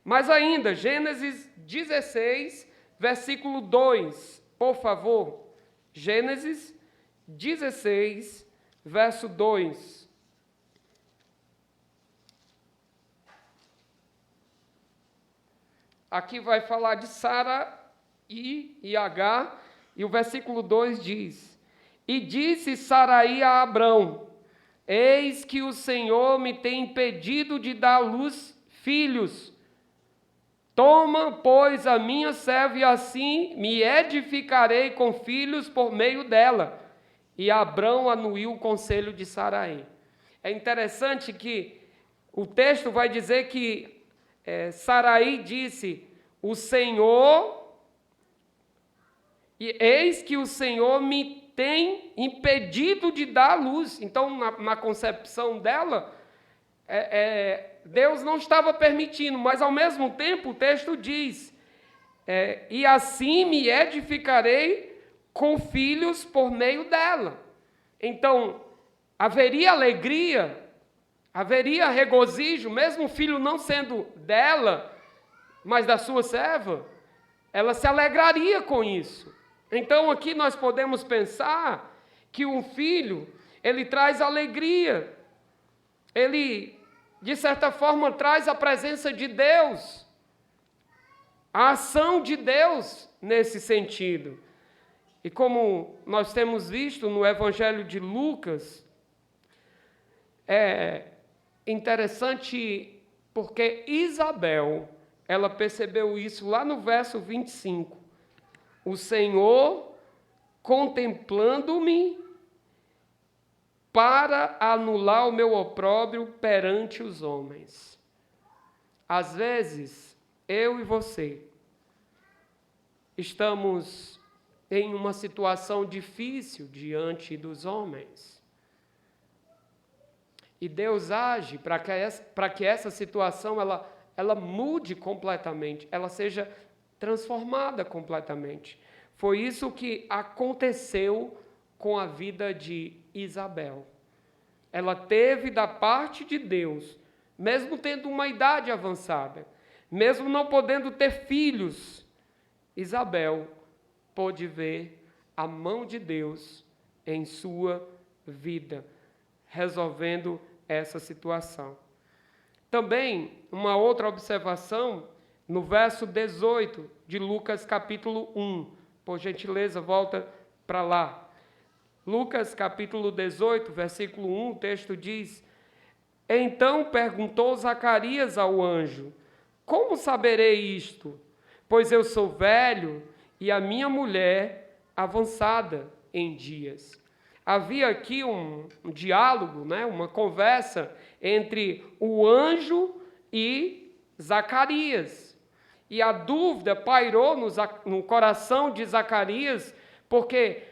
Mas ainda, Gênesis 16, versículo 2, por favor. Gênesis 16, verso 2. Aqui vai falar de Sara e Agar, e o versículo 2 diz: e disse Saraí a Abrão: eis que o Senhor me tem impedido de dar à luz filhos. Toma, pois, a minha serva, e assim me edificarei com filhos por meio dela. E Abrão anuiu o conselho de Saraí. É interessante que o texto vai dizer que Saraí disse: o Senhor, e eis que o Senhor me tem impedido de dar à luz. Então, na concepção dela, Deus não estava permitindo, mas ao mesmo tempo o texto diz: e assim me edificarei com filhos por meio dela. Então, haveria alegria, haveria regozijo, mesmo o filho não sendo dela, mas da sua serva, ela se alegraria com isso. Então, aqui nós podemos pensar que um filho, ele traz alegria, ele, de certa forma, traz a presença de Deus, a ação de Deus nesse sentido. E como nós temos visto no Evangelho de Lucas, é interessante porque Isabel, ela percebeu isso lá no verso 25. O Senhor contemplando-me para anular o meu opróbrio perante os homens. Às vezes, eu e você estamos em uma situação difícil diante dos homens. E Deus age para que essa situação ela mude completamente, ela seja transformada completamente. Foi isso que aconteceu com a vida de Isabel. Ela teve da parte de Deus, mesmo tendo uma idade avançada, mesmo não podendo ter filhos, Isabel pôde ver a mão de Deus em sua vida, resolvendo essa situação. Também, uma outra observação, no verso 18 de Lucas capítulo 1. Por gentileza, volta para lá. Lucas capítulo 18, versículo 1, o texto diz: então perguntou Zacarias ao anjo: como saberei isto? Pois eu sou velho e a minha mulher avançada em dias. Havia aqui um diálogo, uma conversa entre o anjo e Zacarias. E a dúvida pairou no coração de Zacarias, porque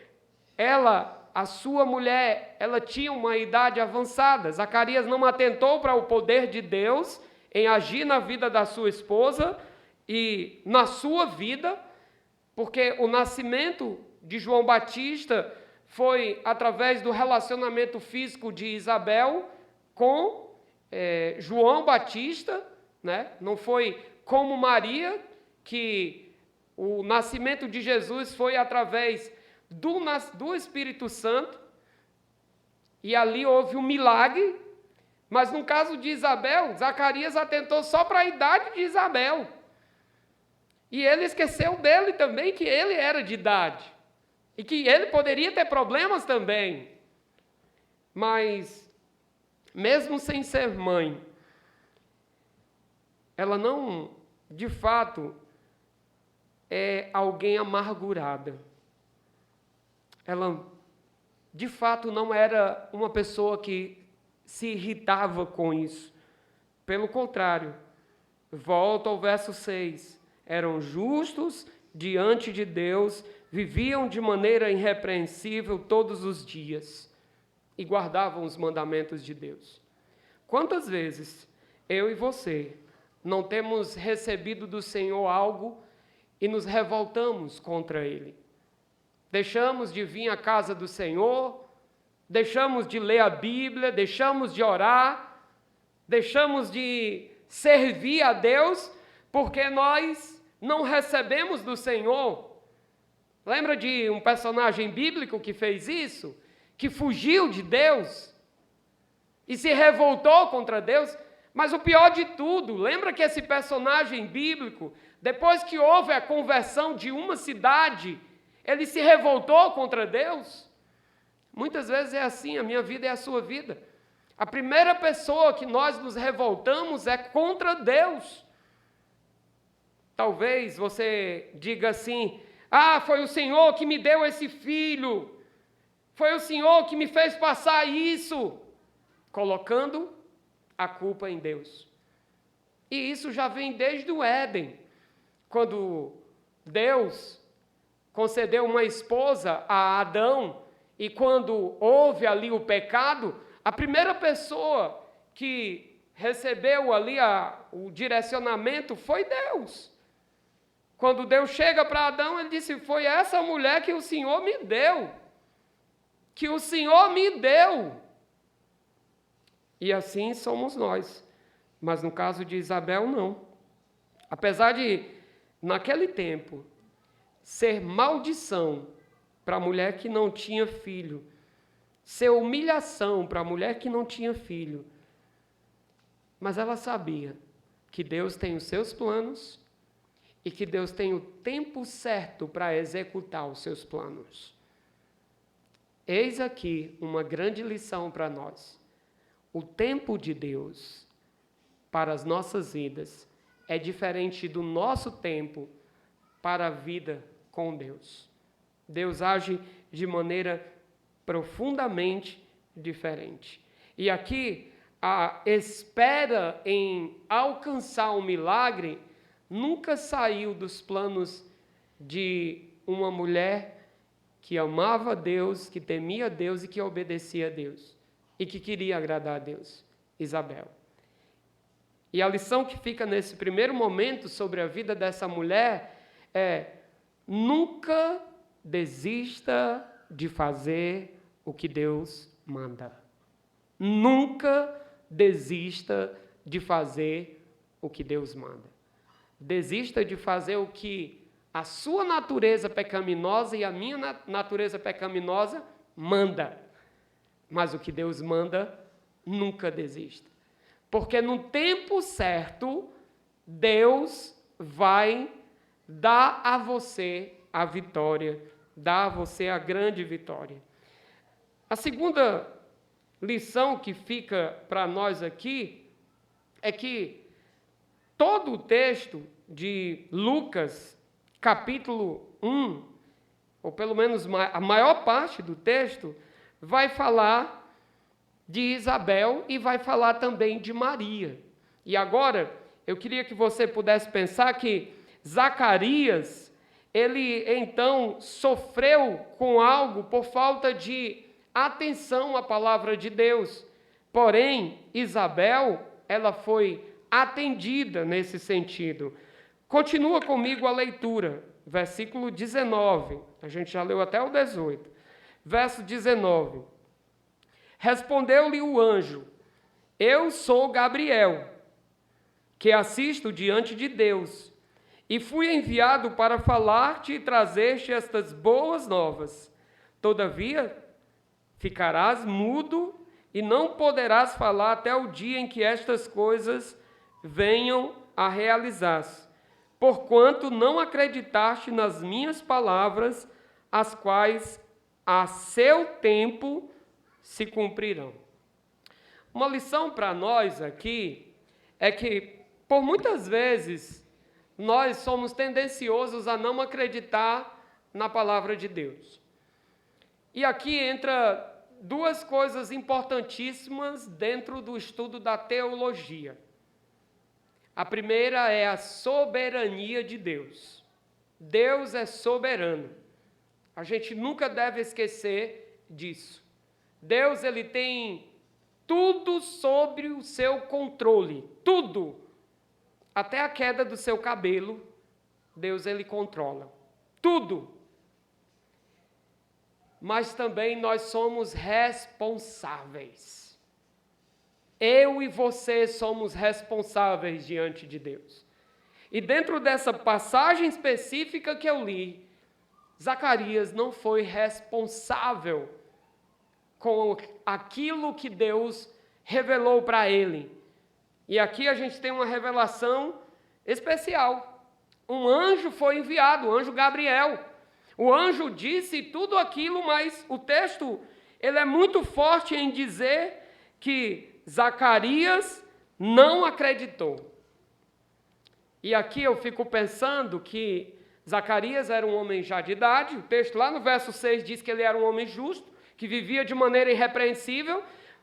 a sua mulher, ela tinha uma idade avançada. Zacarias não atentou para o poder de Deus em agir na vida da sua esposa e na sua vida, porque o nascimento de João Batista foi através do relacionamento físico de Isabel com João Batista, né? Não foi como Maria, que o nascimento de Jesus foi através do Espírito Santo, e ali houve um milagre, mas no caso de Isabel, Zacarias atentou só para a idade de Isabel. E ele esqueceu dele também, que ele era de idade. E que ele poderia ter problemas também. Mas, mesmo sem ser mãe, ela não, de fato, é alguém amargurada. Ela, de fato, não era uma pessoa que se irritava com isso. Pelo contrário, volta ao verso 6. Eram justos diante de Deus, viviam de maneira irrepreensível todos os dias e guardavam os mandamentos de Deus. Quantas vezes eu e você não temos recebido do Senhor algo e nos revoltamos contra Ele? Deixamos de vir à casa do Senhor, deixamos de ler a Bíblia, deixamos de orar, deixamos de servir a Deus, porque nós não recebemos do Senhor. Lembra de um personagem bíblico que fez isso? Que fugiu de Deus e se revoltou contra Deus? Mas o pior de tudo, lembra que esse personagem bíblico, depois que houve a conversão de uma cidade, ele se revoltou contra Deus? Muitas vezes é assim, a minha vida é a sua vida. A primeira pessoa que nós nos revoltamos é contra Deus. Talvez você diga assim: foi o Senhor que me deu esse filho, foi o Senhor que me fez passar isso, colocando a culpa em Deus. E isso já vem desde o Éden, quando Deus concedeu uma esposa a Adão, e quando houve ali o pecado, a primeira pessoa que recebeu ali o direcionamento foi Deus. Quando Deus chega para Adão, ele disse: foi essa mulher que o Senhor me deu. Que o Senhor me deu. E assim somos nós. Mas no caso de Isabel, não. Apesar de, naquele tempo, ser maldição para a mulher que não tinha filho, ser humilhação para a mulher que não tinha filho, mas ela sabia que Deus tem os seus planos e que Deus tem o tempo certo para executar os seus planos. Eis aqui uma grande lição para nós. O tempo de Deus para as nossas vidas é diferente do nosso tempo para a vida com Deus. Deus age de maneira profundamente diferente. E aqui, a espera em alcançar um milagre nunca saiu dos planos de uma mulher que amava a Deus, que temia a Deus e que obedecia a Deus, e que queria agradar a Deus, Isabel. E a lição que fica nesse primeiro momento sobre a vida dessa mulher é: nunca desista de fazer o que Deus manda. Nunca desista de fazer o que Deus manda. Desista de fazer o que a sua natureza pecaminosa e a minha natureza pecaminosa manda. Mas o que Deus manda, nunca desista. Porque no tempo certo, Deus vai dar a você a vitória, dar a você a grande vitória. A segunda lição que fica para nós aqui é que todo o texto de Lucas, capítulo 1, ou pelo menos a maior parte do texto, vai falar de Isabel e vai falar também de Maria. E agora, eu queria que você pudesse pensar que Zacarias, ele então sofreu com algo por falta de atenção à palavra de Deus. Porém, Isabel, ela foi atendida nesse sentido. Continua comigo a leitura, versículo 19. A gente já leu até o 18. Verso 19. Respondeu-lhe o anjo: Eu sou Gabriel, que assisto diante de Deus, e fui enviado para falar-te e trazer-te estas boas novas. Todavia, ficarás mudo e não poderás falar até o dia em que estas coisas venham a realizar-se, porquanto não acreditaste nas minhas palavras, as quais a seu tempo se cumprirão. Uma lição para nós aqui é que, por muitas vezes, nós somos tendenciosos a não acreditar na palavra de Deus. E aqui entra duas coisas importantíssimas dentro do estudo da teologia. A primeira é a soberania de Deus. Deus é soberano. A gente nunca deve esquecer disso. Deus, ele tem tudo sobre o seu controle, tudo. Até a queda do seu cabelo, Deus, ele controla. Tudo. Mas também nós somos responsáveis. Eu e você somos responsáveis diante de Deus. E dentro dessa passagem específica que eu li, Zacarias não foi responsável com aquilo que Deus revelou para ele. E aqui a gente tem uma revelação especial. Um anjo foi enviado, o anjo Gabriel. O anjo disse tudo aquilo, mas o texto ele é muito forte em dizer que Zacarias não acreditou. E aqui eu fico pensando que Zacarias era um homem já de idade. O texto lá no verso 6 diz que ele era um homem justo, que vivia de maneira irrepreensível,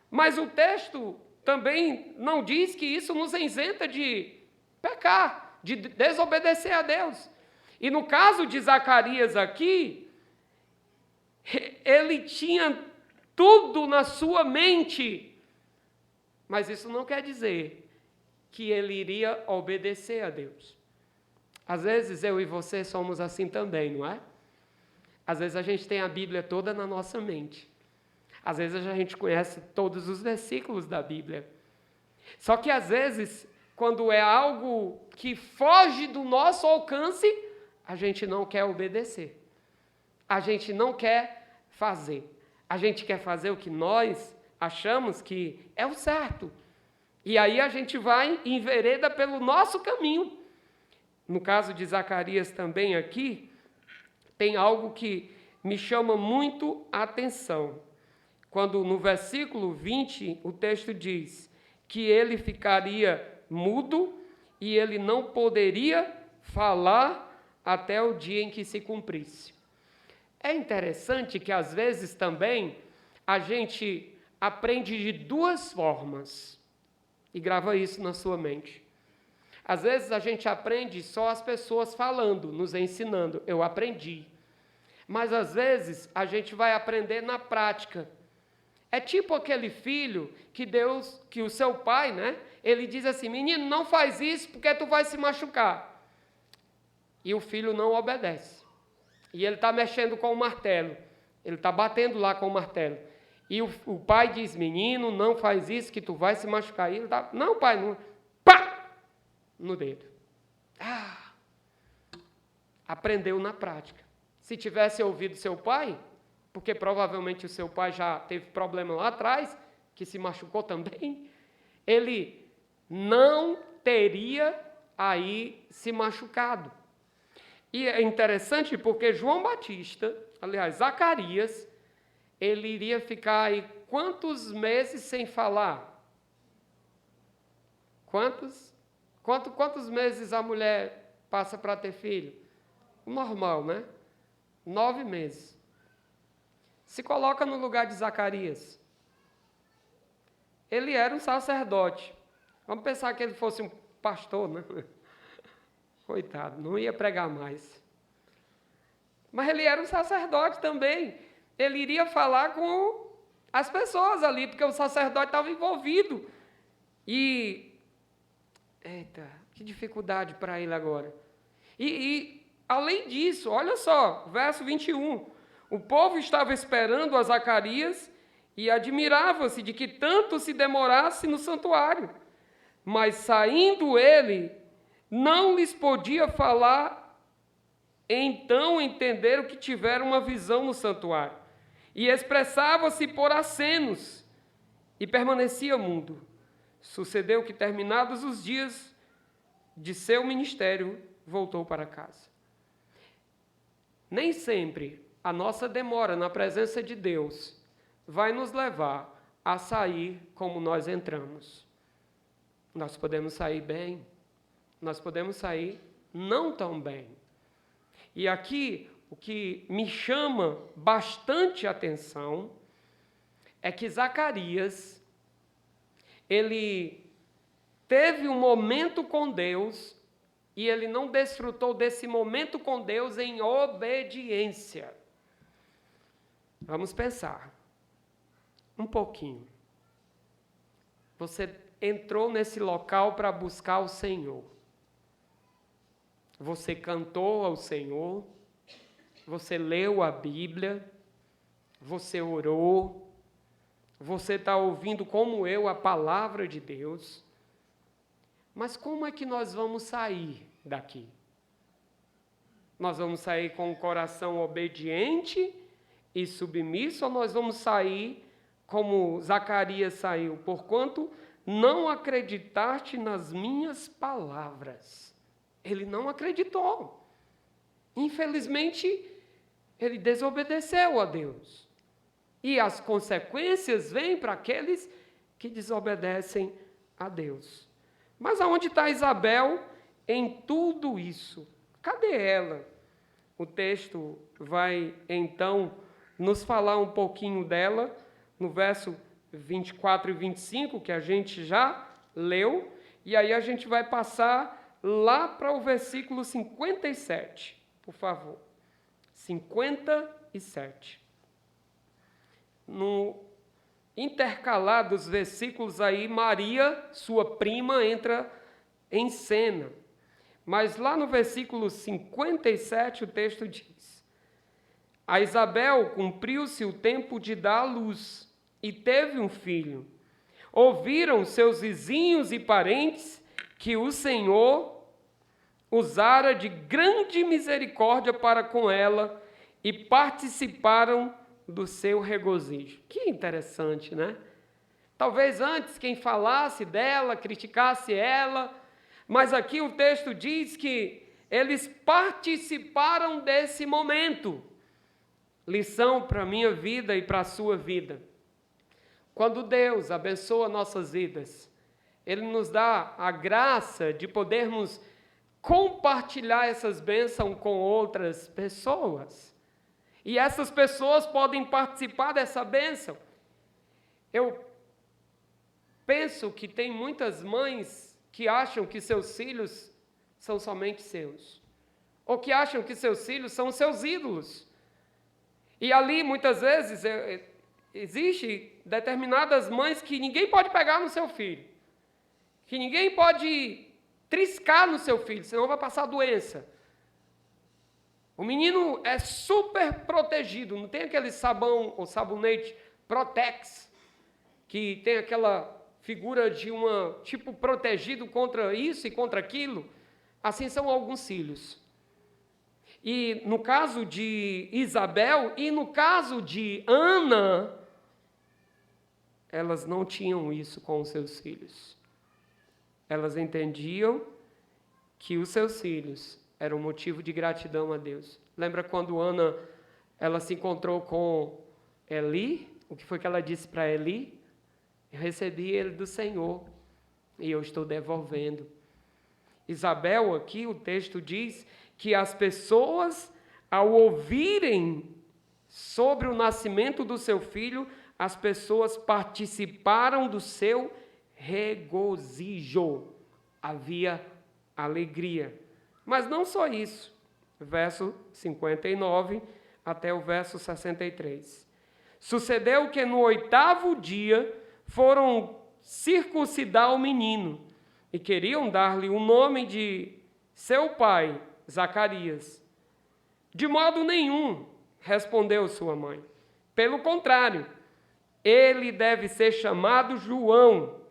mas o texto também não diz que isso nos isenta de pecar, de desobedecer a Deus. E no caso de Zacarias aqui, ele tinha tudo na sua mente, mas isso não quer dizer que ele iria obedecer a Deus. Às vezes eu e você somos assim também, não é? Às vezes a gente tem a Bíblia toda na nossa mente. Às vezes a gente conhece todos os versículos da Bíblia. Só que às vezes, quando é algo que foge do nosso alcance, a gente não quer obedecer. A gente não quer fazer. A gente quer fazer o que nós achamos que é o certo. E aí a gente vai e envereda pelo nosso caminho. No caso de Zacarias também aqui, tem algo que me chama muito a atenção. Quando no versículo 20 o texto diz que ele ficaria mudo e ele não poderia falar até o dia em que se cumprisse. É interessante que às vezes também a gente aprende de duas formas, e grava isso na sua mente. Às vezes a gente aprende só as pessoas falando, nos ensinando, eu aprendi. Mas às vezes a gente vai aprender na prática. É tipo aquele filho que o seu pai, né? Ele diz assim, menino, não faz isso porque tu vai se machucar. E o filho não obedece. E ele está mexendo com o martelo. Ele está batendo lá com o martelo. E o pai diz, menino, não faz isso que tu vai se machucar. E ele está, não pai, não. Pá! No dedo. Aprendeu na prática. Se tivesse ouvido seu pai, porque provavelmente o seu pai já teve problema lá atrás, que se machucou também, ele não teria aí se machucado. E é interessante porque João Batista, aliás, Zacarias, ele iria ficar aí quantos meses sem falar? Quantos meses a mulher passa para ter filho? Normal, né? 9 meses. Se coloca no lugar de Zacarias. Ele era um sacerdote. Vamos pensar que ele fosse um pastor, né? Coitado, não ia pregar mais. Mas ele era um sacerdote também. Ele iria falar com as pessoas ali, porque o sacerdote estava envolvido. E, eita, que dificuldade para ele agora. E além disso, olha só, verso 21. O povo estava esperando a Zacarias e admirava-se de que tanto se demorasse no santuário. Mas saindo ele, não lhes podia falar, então entenderam que tiveram uma visão no santuário. E expressava-se por acenos, e permanecia mudo. Sucedeu que, terminados os dias de seu ministério, voltou para casa. Nem sempre a nossa demora na presença de Deus vai nos levar a sair como nós entramos. Nós podemos sair bem, nós podemos sair não tão bem. E aqui, o que me chama bastante atenção é que Zacarias, ele teve um momento com Deus e ele não desfrutou desse momento com Deus em obediência. Vamos pensar um pouquinho. Você entrou nesse local para buscar o Senhor. Você cantou ao Senhor, você leu a Bíblia, você orou, você está ouvindo como eu a palavra de Deus. Mas como é que nós vamos sair daqui? Nós vamos sair com o coração obediente e submisso, ou nós vamos sair como Zacarias saiu? Porquanto não acreditaste nas minhas palavras. Ele não acreditou. Infelizmente, ele desobedeceu a Deus. E as consequências vêm para aqueles que desobedecem a Deus. Mas aonde está Isabel em tudo isso? Cadê ela? O texto vai, então, nos falar um pouquinho dela, no verso 24 e 25, que a gente já leu, e aí a gente vai passar lá para o versículo 57, por favor. 57. No intercalar dos versículos aí, Maria, sua prima, entra em cena. Mas lá no versículo 57 o texto diz: a Isabel cumpriu-se o tempo de dar à luz e teve um filho. Ouviram seus vizinhos e parentes que o Senhor usara de grande misericórdia para com ela e participaram do seu regozijo. Que interessante, né? Talvez antes quem falasse dela, criticasse ela, mas aqui o texto diz que eles participaram desse momento. Lição para a minha vida e para a sua vida. Quando Deus abençoa nossas vidas, Ele nos dá a graça de podermos compartilhar essas bênçãos com outras pessoas. E essas pessoas podem participar dessa bênção. Eu penso que tem muitas mães que acham que seus filhos são somente seus. Ou que acham que seus filhos são seus ídolos. E ali, muitas vezes, existe determinadas mães que ninguém pode pegar no seu filho. Que ninguém pode triscar no seu filho, senão vai passar doença. O menino é super protegido, não tem aquele sabão ou sabonete Protex, que tem aquela figura de tipo protegido contra isso e contra aquilo. Assim são alguns filhos. E no caso de Isabel e no caso de Ana, elas não tinham isso com os seus filhos. Elas entendiam que os seus filhos eram motivo de gratidão a Deus. Lembra quando Ana ela se encontrou com Eli? O que foi que ela disse para Eli? Eu recebi ele do Senhor e eu estou devolvendo. Isabel, aqui o texto diz que as pessoas, ao ouvirem sobre o nascimento do seu filho, as pessoas participaram do seu regozijo. Havia alegria. Mas não só isso. Verso 59 até o verso 63. Sucedeu que no 8º dia foram circuncidar o menino e queriam dar-lhe o nome de seu pai, Zacarias. De modo nenhum, respondeu sua mãe. Pelo contrário, ele deve ser chamado João.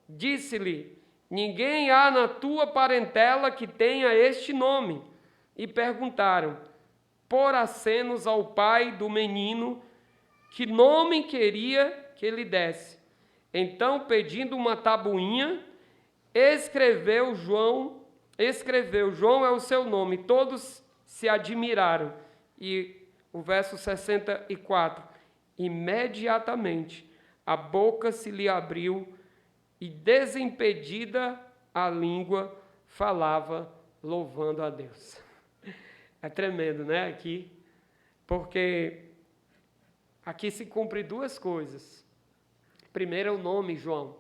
Disse-lhe: ninguém há na tua parentela que tenha este nome. E perguntaram, por acenos ao pai do menino, que nome queria que ele desse. Então, pedindo uma tabuinha, escreveu João é o seu nome. Todos se admiraram. E o verso 64, imediatamente a boca se lhe abriu e desimpedida a língua falava, louvando a Deus. É tremendo, né, aqui, porque aqui se cumpre duas coisas. Primeiro é o nome João.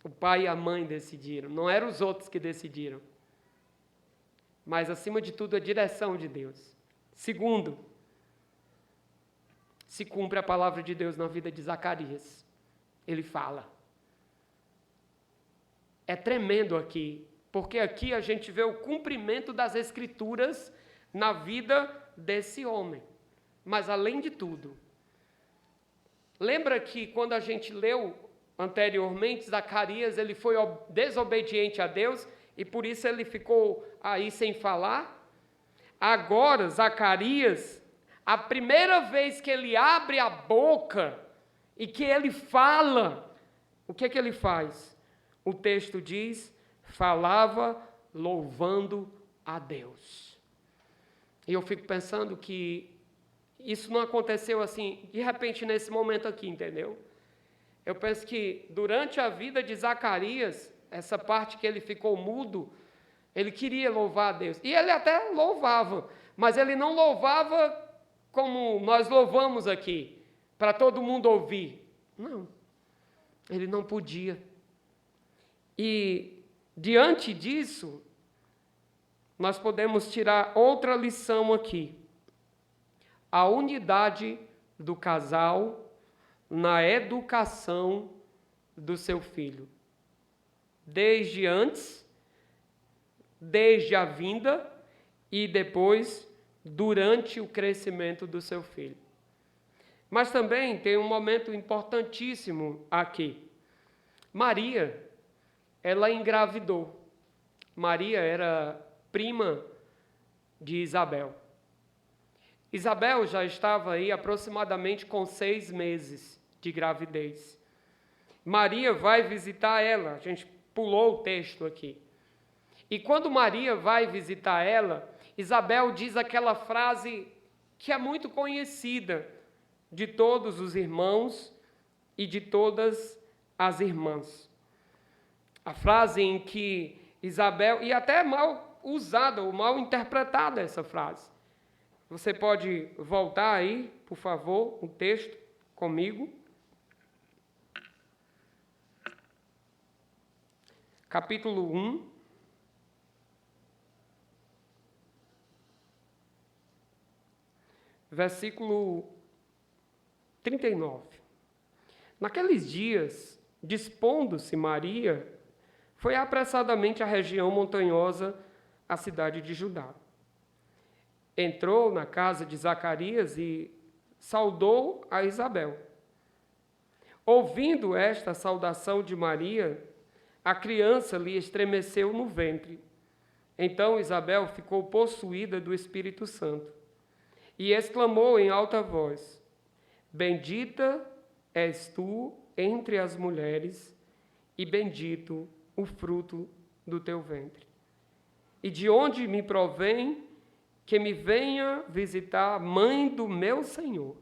O pai e a mãe decidiram, não eram os outros que decidiram. Mas, acima de tudo, a direção de Deus. Segundo, se cumpre a palavra de Deus na vida de Zacarias. Ele fala. É tremendo aqui, porque aqui a gente vê o cumprimento das Escrituras na vida desse homem. Mas, além de tudo, lembra que quando a gente leu anteriormente, Zacarias, ele foi desobediente a Deus e por isso ele ficou aí sem falar? Agora, Zacarias, a primeira vez que ele abre a boca e que ele fala, o que é que ele faz? O texto diz, falava louvando a Deus. E eu fico pensando que isso não aconteceu assim, de repente, nesse momento aqui, entendeu? Eu penso que durante a vida de Zacarias, essa parte que ele ficou mudo, ele queria louvar a Deus. E ele até louvava, mas ele não louvava como nós louvamos aqui, para todo mundo ouvir. Não, ele não podia. E diante disso, nós podemos tirar outra lição aqui. A unidade do casal na educação do seu filho. Desde antes, desde a vinda e depois, durante o crescimento do seu filho. Mas também tem um momento importantíssimo aqui. Maria, ela engravidou. Maria era prima de Isabel. Isabel já estava aí aproximadamente com 6 meses de gravidez. Maria vai visitar ela, a gente pulou o texto aqui. E quando Maria vai visitar ela, Isabel diz aquela frase que é muito conhecida de todos os irmãos e de todas as irmãs. A frase em que Isabel, e até mal usada ou mal interpretada essa frase. Você pode voltar aí, por favor, o texto comigo. Capítulo 1. Versículo 39. Naqueles dias, dispondo-se Maria, foi apressadamente à região montanhosa, a cidade de Judá. Entrou na casa de Zacarias e saudou a Isabel. Ouvindo esta saudação de Maria, a criança lhe estremeceu no ventre. Então Isabel ficou possuída do Espírito Santo e exclamou em alta voz: Bendita és tu entre as mulheres, e bendito o fruto do teu ventre. E de onde me provém que me venha visitar a mãe do meu Senhor?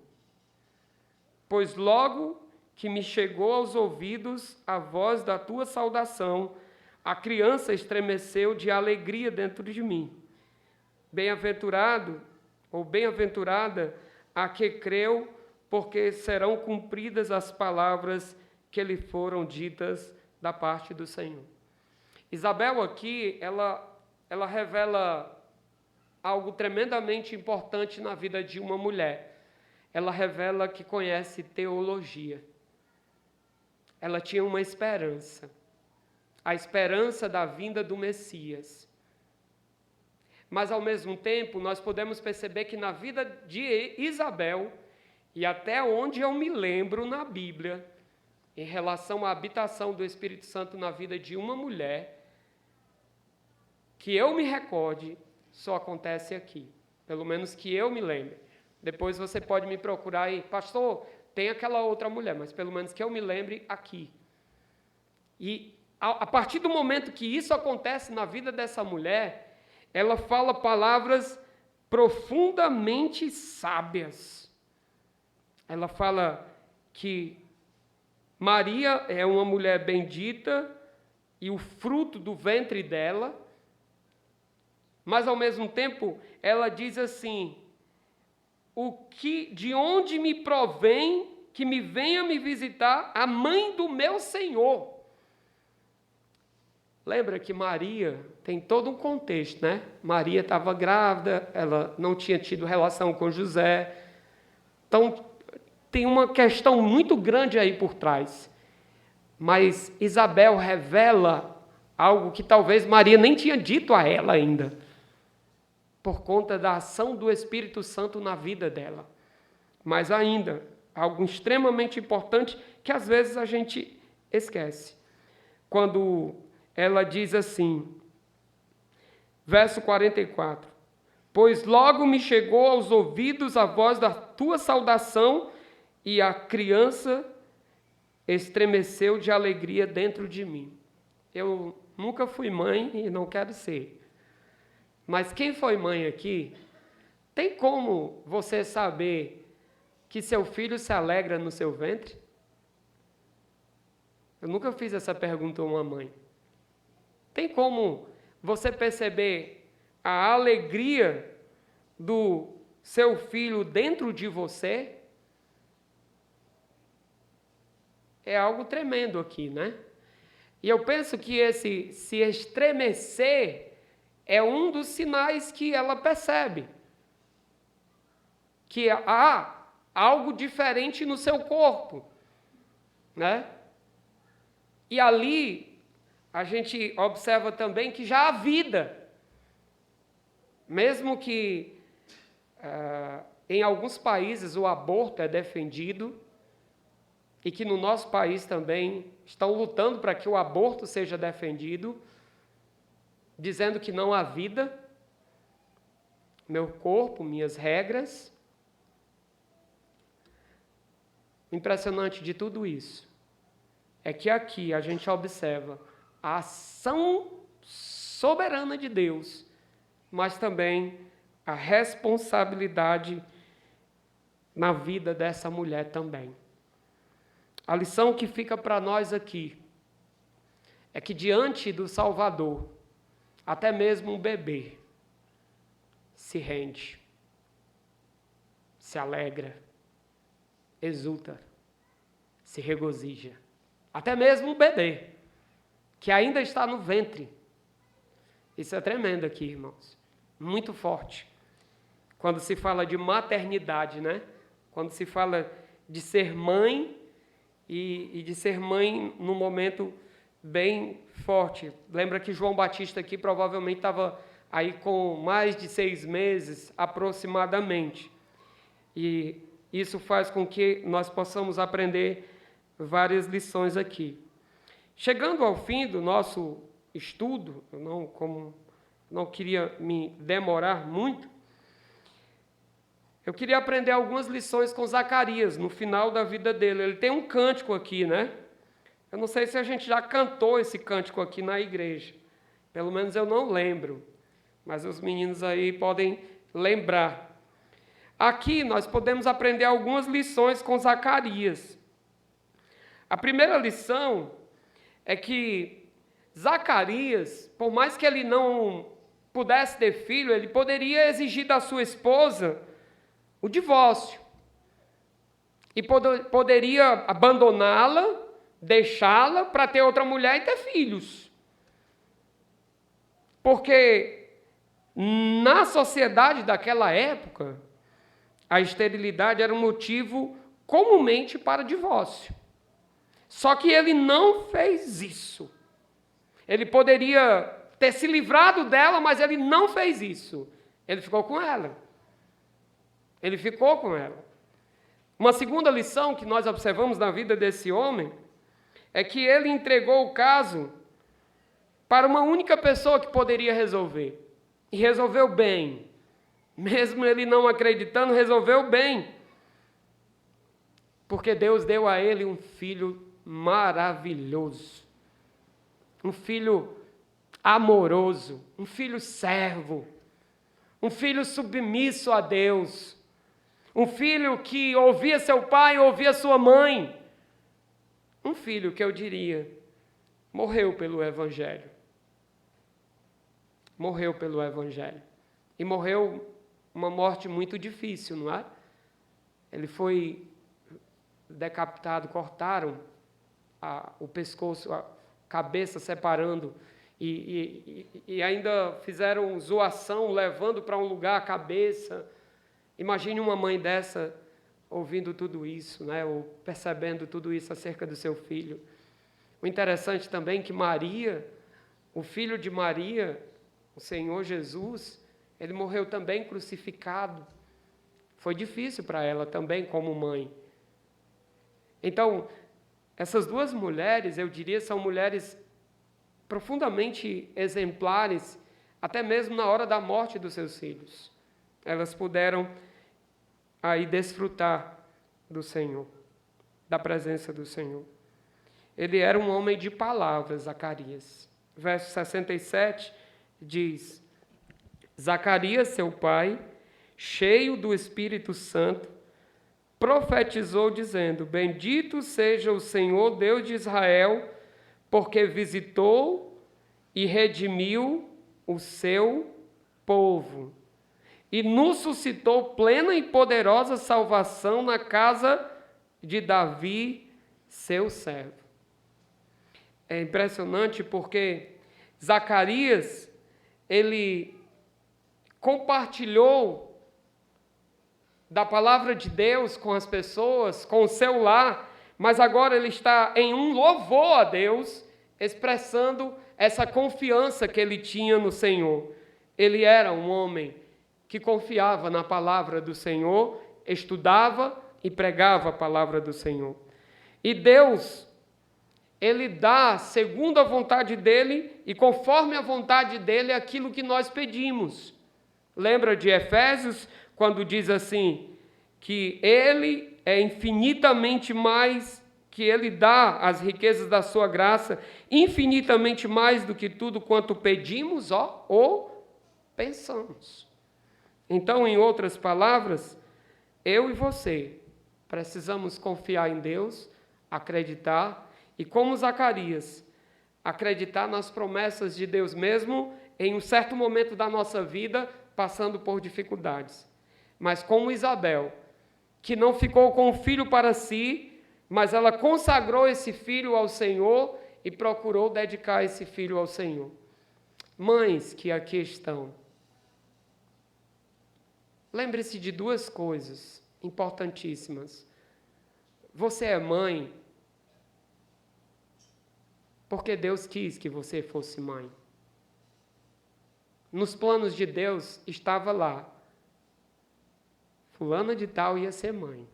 Pois logo que me chegou aos ouvidos a voz da tua saudação, a criança estremeceu de alegria dentro de mim. Bem-aventurado ou bem-aventurada a que creu, porque serão cumpridas as palavras que lhe foram ditas da parte do Senhor. Isabel aqui, ela revela algo tremendamente importante na vida de uma mulher. Ela revela que conhece teologia. Ela tinha uma esperança. A esperança da vinda do Messias. Mas, ao mesmo tempo, nós podemos perceber que na vida de Isabel E até onde eu me lembro na Bíblia, em relação à habitação do Espírito Santo na vida de uma mulher, que eu me recorde, só acontece aqui. Pelo menos que eu me lembre. Depois você pode me procurar aí, pastor, tem aquela outra mulher, mas pelo menos que eu me lembre aqui. E a partir do momento que isso acontece na vida dessa mulher, ela fala palavras profundamente sábias. Ela fala que Maria é uma mulher bendita e o fruto do ventre dela, mas ao mesmo tempo ela diz assim: de onde me provém que me venha me visitar a mãe do meu Senhor? Lembra que Maria tem todo um contexto, né? Maria estava grávida, ela não tinha tido relação com José. Então, tem uma questão muito grande aí por trás. Mas Isabel revela algo que talvez Maria nem tinha dito a ela ainda, por conta da ação do Espírito Santo na vida dela. Mas ainda, algo extremamente importante que às vezes a gente esquece. Quando ela diz assim, verso 44, pois logo me chegou aos ouvidos a voz da tua saudação e a criança estremeceu de alegria dentro de mim. Eu nunca fui mãe e não quero ser. Mas quem foi mãe aqui, tem como você saber que seu filho se alegra no seu ventre? Eu nunca fiz essa pergunta a uma mãe. Tem como você perceber a alegria do seu filho dentro de você? É algo tremendo aqui, né? E eu penso que esse se estremecer é um dos sinais que ela percebe. Que há algo diferente no seu corpo, né? E ali a gente observa também que já há vida. Mesmo que em alguns países o aborto é defendido, e que no nosso país também estão lutando para que o aborto seja defendido, dizendo que não há vida, meu corpo, minhas regras. O impressionante de tudo isso é que aqui a gente observa a ação soberana de Deus, mas também a responsabilidade na vida dessa mulher também. A lição que fica para nós aqui é que diante do Salvador, até mesmo um bebê se rende, se alegra, exulta, se regozija. Até mesmo um bebê que ainda está no ventre. Isso é tremendo aqui, irmãos. Muito forte. Quando se fala de maternidade, né? Quando se fala de ser mãe e de ser mãe num momento bem forte. Lembra que João Batista aqui provavelmente estava aí com mais de 6 meses aproximadamente. E isso faz com que nós possamos aprender várias lições aqui. Chegando ao fim do nosso estudo, eu não queria me demorar muito, eu queria aprender algumas lições com Zacarias, no final da vida dele. Ele tem um cântico aqui, né? Eu não sei se a gente já cantou esse cântico aqui na igreja. Pelo menos eu não lembro. Mas os meninos aí podem lembrar. Aqui nós podemos aprender algumas lições com Zacarias. A primeira lição é que Zacarias, por mais que ele não pudesse ter filho, ele poderia exigir da sua esposa o divórcio. E poderia abandoná-la, deixá-la para ter outra mulher e ter filhos. Porque na sociedade daquela época, a esterilidade era um motivo comumente para divórcio. Só que ele não fez isso. Ele poderia ter se livrado dela, mas ele não fez isso. Ele ficou com ela. Ele ficou com ela. Uma segunda lição que nós observamos na vida desse homem é que ele entregou o caso para uma única pessoa que poderia resolver. E resolveu bem. Mesmo ele não acreditando, resolveu bem. Porque Deus deu a ele um filho maravilhoso. Um filho amoroso. Um filho servo. Um filho submisso a Deus. Um filho que ouvia seu pai, ouvia sua mãe. Um filho que eu diria, morreu pelo Evangelho. Morreu pelo Evangelho. E morreu uma morte muito difícil, não é? Ele foi decapitado, cortaram o pescoço, a cabeça separando, e ainda fizeram zoação, levando para um lugar a cabeça. Imagine uma mãe dessa ouvindo tudo isso, né? Ou percebendo tudo isso acerca do seu filho. O interessante também é que Maria, o filho de Maria, o Senhor Jesus, ele morreu também crucificado. Foi difícil para ela também como mãe. Então, essas duas mulheres, eu diria, são mulheres profundamente exemplares, até mesmo na hora da morte dos seus filhos. Elas puderam aí desfrutar do Senhor, da presença do Senhor. Ele era um homem de palavras, Zacarias. Verso 67 diz: Zacarias, seu pai, cheio do Espírito Santo, profetizou dizendo: Bendito seja o Senhor Deus de Israel, porque visitou e redimiu o seu povo e nos suscitou plena e poderosa salvação na casa de Davi, seu servo. É impressionante porque Zacarias, ele compartilhou da palavra de Deus com as pessoas, com o seu lar, mas agora ele está em um louvor a Deus, expressando essa confiança que ele tinha no Senhor. Ele era um homem que confiava na palavra do Senhor, estudava e pregava a palavra do Senhor. E Deus, Ele dá segundo a vontade dEle e conforme a vontade dEle aquilo que nós pedimos. Lembra de Efésios, quando diz assim, que Ele é infinitamente mais, que Ele dá as riquezas da sua graça, infinitamente mais do que tudo quanto pedimos ou pensamos. Então, em outras palavras, eu e você precisamos confiar em Deus, acreditar, e como Zacarias, acreditar nas promessas de Deus mesmo em um certo momento da nossa vida, passando por dificuldades. Mas como Isabel, que não ficou com o filho para si, mas ela consagrou esse filho ao Senhor e procurou dedicar esse filho ao Senhor. Mães que aqui estão, lembre-se de duas coisas importantíssimas. Você é mãe porque Deus quis que você fosse mãe. Nos planos de Deus estava lá. Fulana de tal ia ser mãe.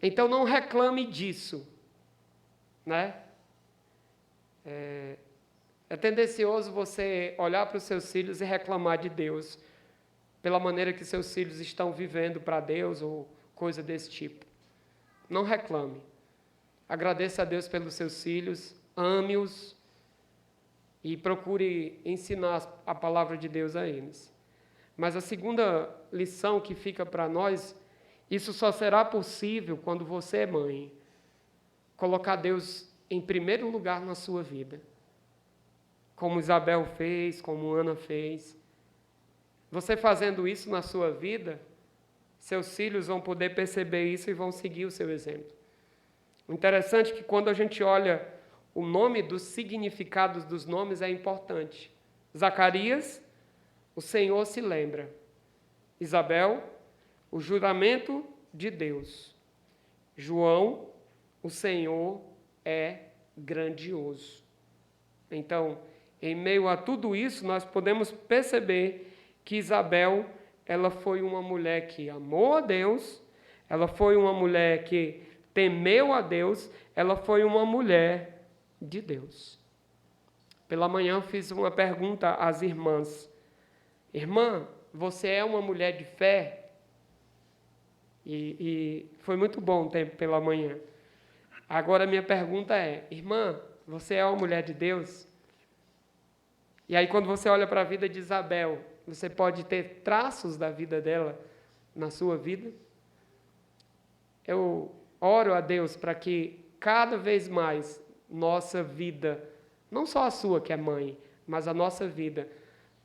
Então não reclame disso, né? É tendencioso você olhar para os seus filhos e reclamar de Deus pela maneira que seus filhos estão vivendo para Deus ou coisa desse tipo. Não reclame. Agradeça a Deus pelos seus filhos, ame-os e procure ensinar a palavra de Deus a eles. Mas a segunda lição que fica para nós, isso só será possível quando você é mãe. Colocar Deus em primeiro lugar na sua vida. Como Isabel fez, como Ana fez. Você fazendo isso na sua vida, seus filhos vão poder perceber isso e vão seguir o seu exemplo. O interessante é que quando a gente olha o nome, dos significados dos nomes é importante. Zacarias, o Senhor se lembra. Isabel, o juramento de Deus. João, o Senhor é grandioso. Então, em meio a tudo isso, nós podemos perceber que Isabel, ela foi uma mulher que amou a Deus, ela foi uma mulher que temeu a Deus, ela foi uma mulher de Deus. Pela manhã eu fiz uma pergunta às irmãs. Irmã, você é uma mulher de fé? E foi muito bom o tempo pela manhã. Agora minha pergunta é, irmã, você é uma mulher de Deus? E aí quando você olha para a vida de Isabel, você pode ter traços da vida dela na sua vida? Eu oro a Deus para que cada vez mais nossa vida, não só a sua que é mãe, mas a nossa vida,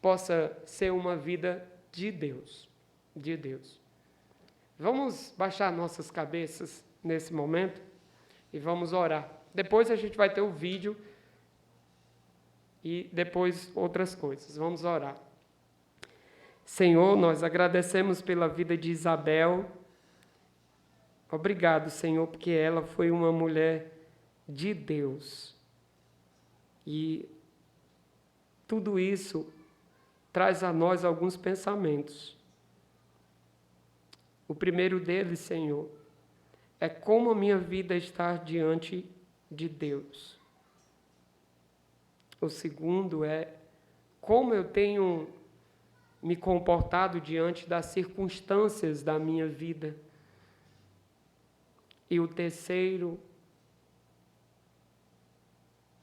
possa ser uma vida de Deus. De Deus. Vamos baixar nossas cabeças nesse momento e vamos orar. Depois a gente vai ter o vídeo e depois outras coisas. Vamos orar. Senhor, nós agradecemos pela vida de Isabel. Obrigado, Senhor, porque ela foi uma mulher de Deus. E tudo isso traz a nós alguns pensamentos. O primeiro deles, Senhor, é como a minha vida está diante de Deus. O segundo é como eu tenho me comportado diante das circunstâncias da minha vida. E o terceiro,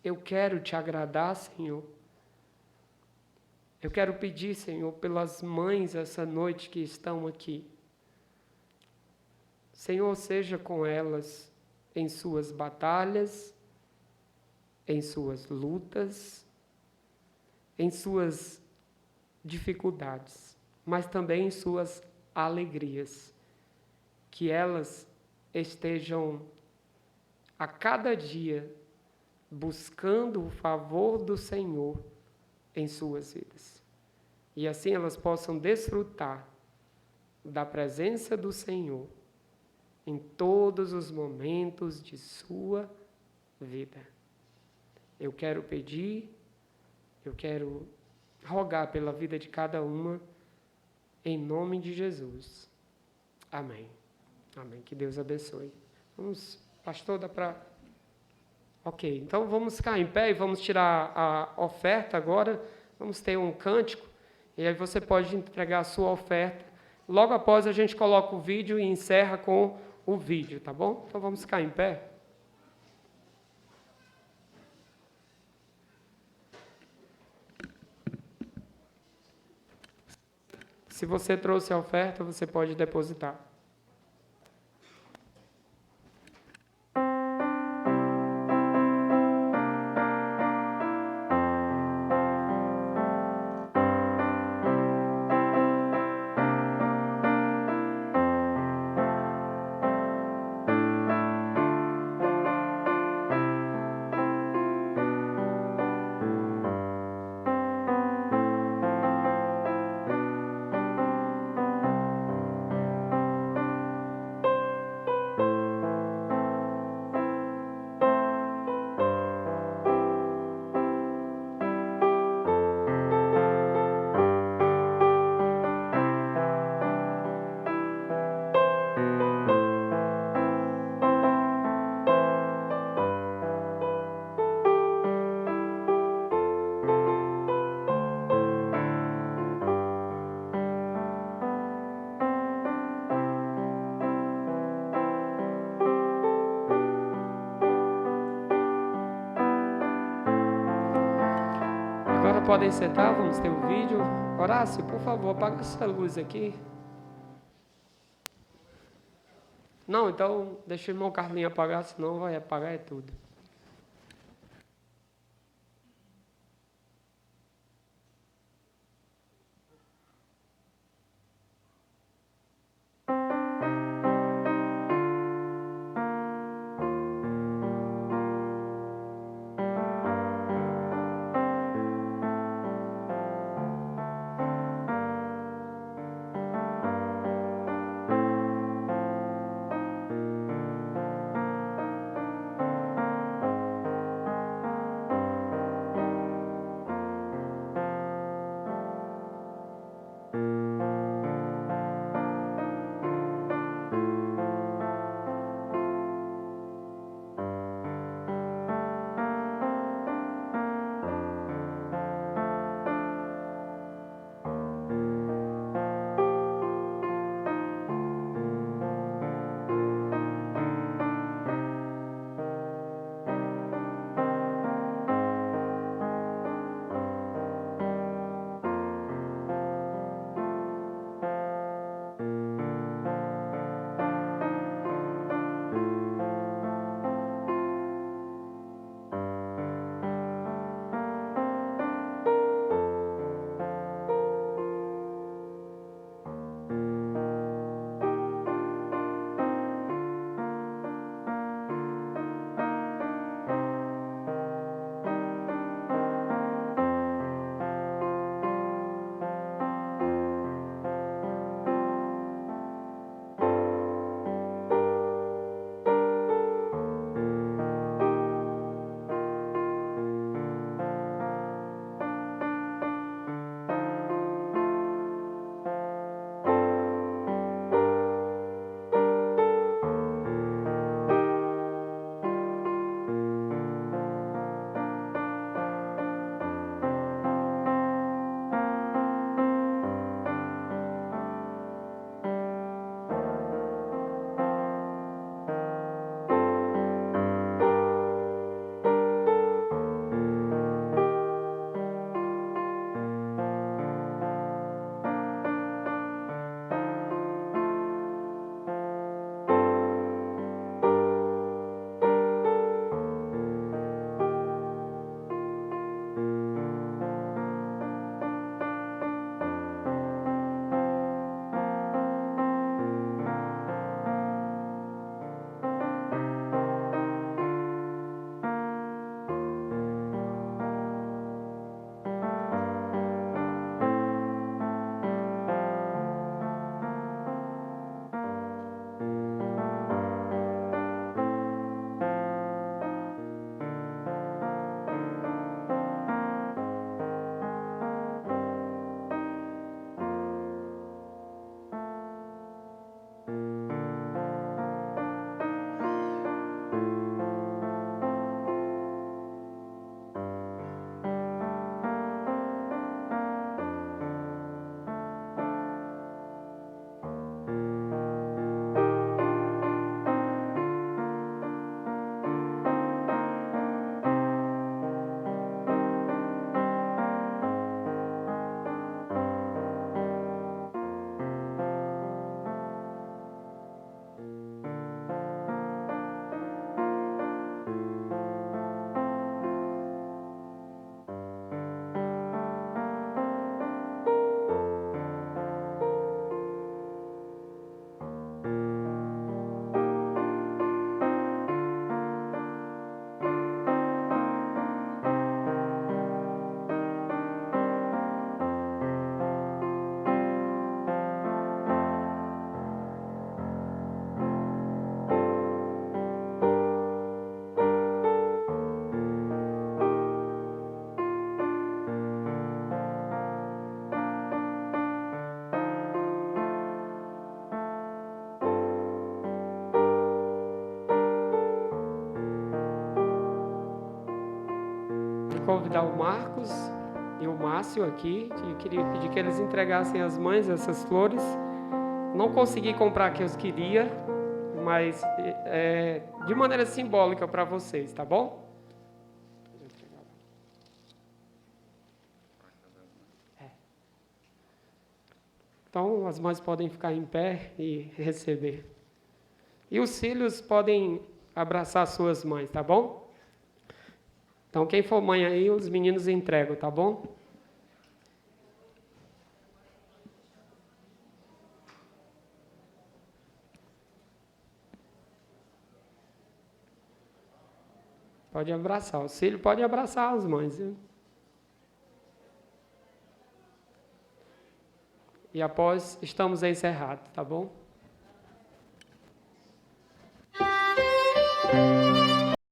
eu quero te agradar, Senhor. Eu quero pedir, Senhor, pelas mães essa noite que estão aqui. Senhor, seja com elas em suas batalhas, em suas lutas, em suas dificuldades, mas também em suas alegrias. Que elas estejam a cada dia buscando o favor do Senhor em suas vidas. E assim elas possam desfrutar da presença do Senhor em todos os momentos de sua vida. Eu quero pedir, eu quero rogar pela vida de cada uma, em nome de Jesus. Amém. Amém. Que Deus abençoe. Vamos, pastor, dá para... Ok, então vamos ficar em pé e vamos tirar a oferta agora. Vamos ter um cântico e aí você pode entregar a sua oferta. Logo após a gente coloca o vídeo e encerra com o vídeo, tá bom? Então vamos ficar em pé. Se você trouxe a oferta, você pode depositar. Agora podem sentar, vamos ter o vídeo. Horácio, por favor, apaga essa luz aqui. Não, então deixa o irmão Carlinhos apagar, senão vai apagar tudo. convidar o Marcos e o Márcio aqui. Eu queria pedir que eles entregassem às mães essas flores. Não consegui comprar que eu queria, mas de maneira simbólica para vocês, tá bom? Então, as mães podem ficar em pé e receber. E os filhos podem abraçar suas mães, tá bom? Então, quem for mãe aí, os meninos entregam, tá bom? Pode abraçar. O filho pode abraçar as mães, viu? E após, estamos encerrados, tá bom?